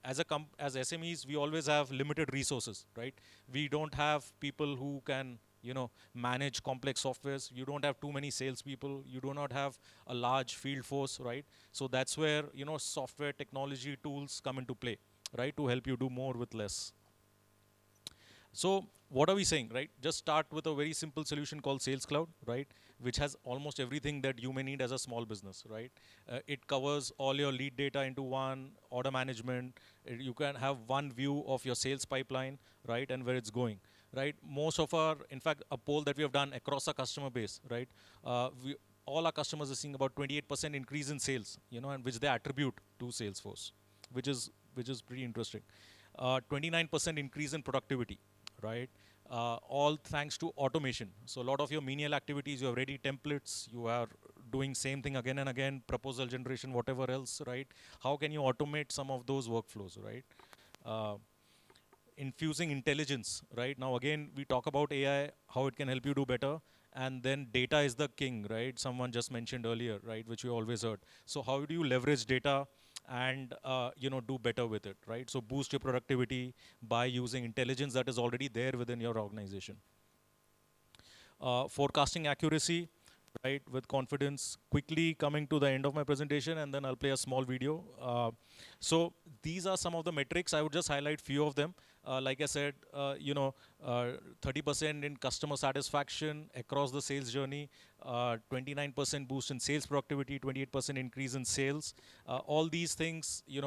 as SMEs, we always have limited resources, right? We don't have people who can manage complex softwares. You don't have too many salespeople. You do not have a large field force, right? So that's where software technology tools come into play, right? To help you do more with less. So what are we saying, right? Just start with a very simple solution called Sales Cloud, right? Which has almost everything that you may need as a small business, right? It covers all your lead data into one, order management. You can have one view of your sales pipeline, right? And where it's going, right? In fact, a poll that we have done across our customer base, right? All our customers are seeing about 28% increase in sales, and which they attribute to Salesforce, which is pretty interesting. 29% increase in productivity, right? All thanks to automation. So a lot of your menial activities, you have ready templates, you are doing same thing again and again, proposal generation, whatever else, right? How can you automate some of those workflows, right? Infusing intelligence, right? Now again, we talk about AI, how it can help you do better, and then data is the king, right? Someone just mentioned earlier, right? Which we always heard. So how do you leverage data and do better with it, right? So boost your productivity by using intelligence that is already there within your organization. Forecasting accuracy, right, with confidence. Quickly coming to the end of my presentation, and then I'll play a small video. So these are some of the metrics. I would just highlight few of them. Like I said, 30% in customer satisfaction across the sales journey, 29% boost in sales productivity, 28% increase in sales. All these things, you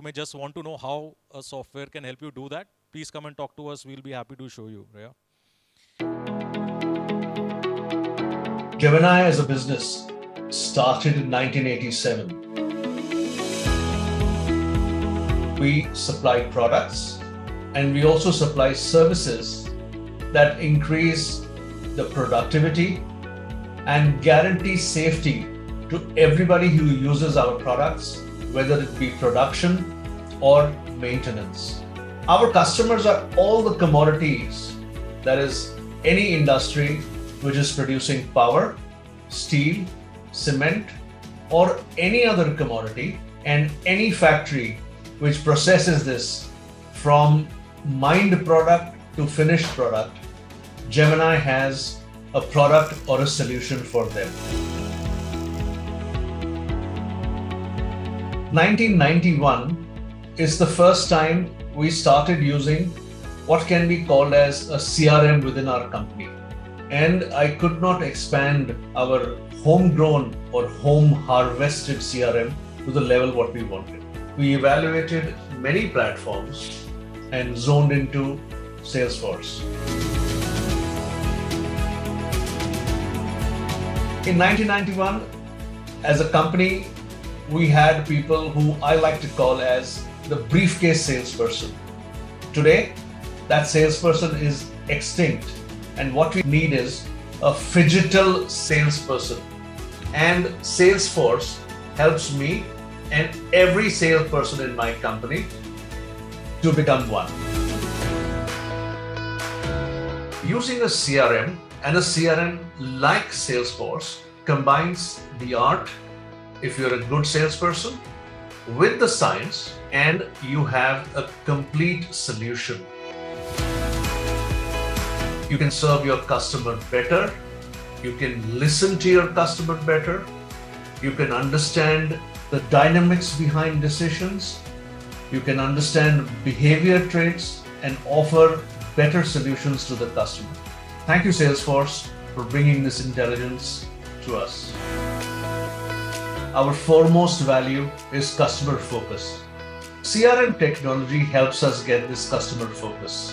may just want to know how a software can help you do that. Please come and talk to us. We'll be happy to show you. Yeah. Gemini as a business started in 1987. We supply products and we also supply services that increase the productivity and guarantee safety to everybody who uses our products, whether it be production or maintenance. Our customers are all the commodities, that is any industry which is producing power, steel, cement, or any other commodity, and any factory which processes this from mined product to finished product. Gemini has a product or a solution for them. 1991 is the first time we started using what can be called as a CRM within our company. And I could not expand our homegrown or home harvested CRM to the level what we wanted. We evaluated many platforms and zoned into Salesforce. In 1991, as a company, we had people who I like to call as the briefcase salesperson. Today, that salesperson is extinct. And what we need is a phygital salesperson. And Salesforce helps me and every salesperson in my company to become one. Using a CRM and a CRM like Salesforce combines the art, if you're a good salesperson, with the science, and you have a complete solution. You can serve your customer better, you can listen to your customer better, you can understand the dynamics behind decisions, you can understand behavior traits and offer better solutions to the customer. Thank you, Salesforce, for bringing this intelligence to us. Our foremost value is customer focus. CRM technology helps us get this customer focus.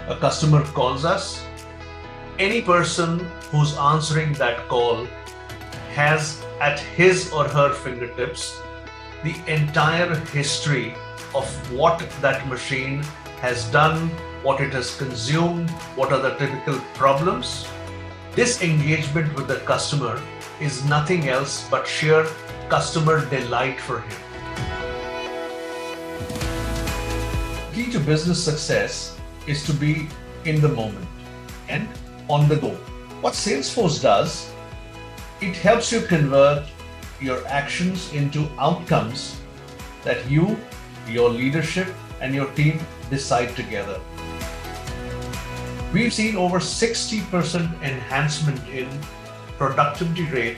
a customer calls us, any person who's answering that call has at his or her fingertips the entire history of what that machine has done, what it has consumed, what are the typical problems. This engagement with the customer is nothing else but sheer customer delight for him. Key to business success is to be in the moment and on the go. What Salesforce does, it helps you convert your actions into outcomes that you, your leadership, and your team decide together. We've seen over 60% enhancement in productivity rate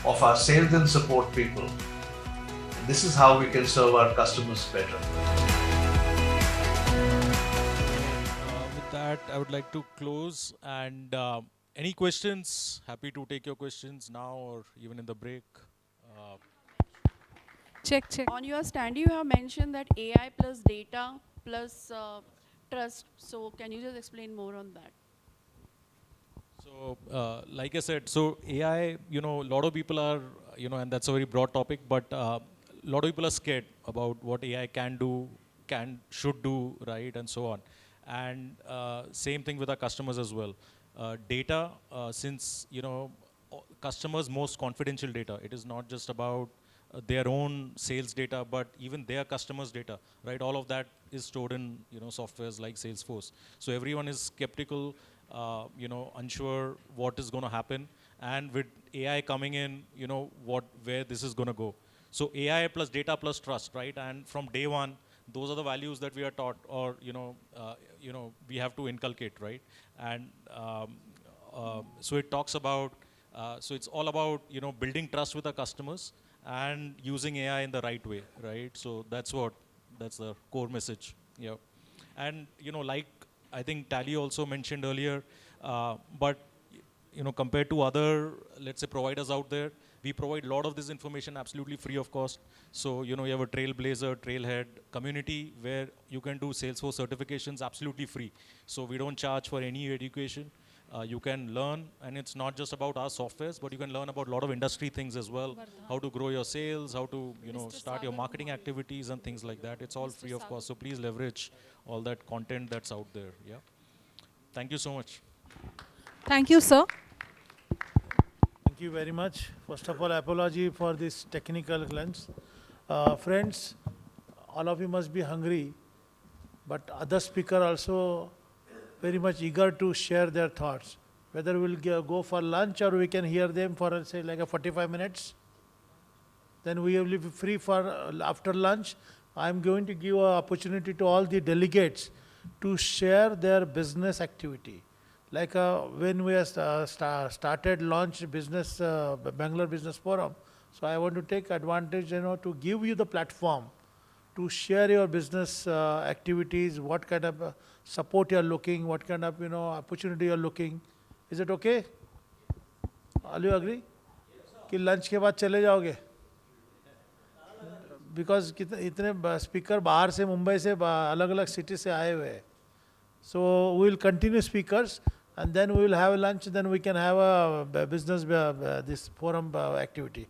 of our sales and support people. And this is how we can serve our customers better. With that, I would like to close. And any questions? Happy to take your questions now or even in the break. Check. On your stand, you have mentioned that AI plus data plus trust. So can you just explain more on that? So, like I said, so AI, a lot of people are, and that's a very broad topic, but a lot of people are scared about what AI can do, should do, right, and so on. And same thing with our customers as well. Data, since, customers' most confidential data, it is not just about their own sales data, but even their customers' data, right? All of that is stored in, softwares like Salesforce. So everyone is skeptical, unsure what is going to happen. And with AI coming in, where this is going to go. So AI plus data plus trust, right? And from day one, those are the values that we are taught, or we have to inculcate, right? And so it talks about, so it's all about building trust with our customers and using AI in the right way, right? So that's the core message. Yeah, and like I think Tally also mentioned earlier, but compared to other, let's say, providers out there, we provide a lot of this information absolutely free of cost. So you have a Trailblazer, Trailhead community where you can do Salesforce certifications absolutely free. So we don't charge for any education. You can learn, and it's not just about our softwares, but you can learn about a lot of industry things as well. How to grow your sales, how to start your marketing activities and things like that. It's all free of cost. So please leverage all that content that's out there. Yeah. Thank you so much. Thank you, sir. Thank you very much. First of all, apology for this technical glitch. Friends, all of you must be hungry, but other speaker also very much eager to share their thoughts. Whether we'll go for lunch or we can hear them for, say, like a 45 minutes. Then we will be free for after lunch. I'm going to give an opportunity to all the delegates to share their business activity. Like when we started launch business, Bangalore Business Forum. So I want to take advantage, to give you the platform to share your business activities, what kind of support you are looking, what kind of opportunity you are looking. Is it okay? All you agree? कि lunch के बाद चले जाओगे? Because इतने speaker बाहर से मुंबई से अलग-अलग city से आए हुए हैं. So we will continue speakers, and then we will have a lunch. Then we can have a business this forum activity.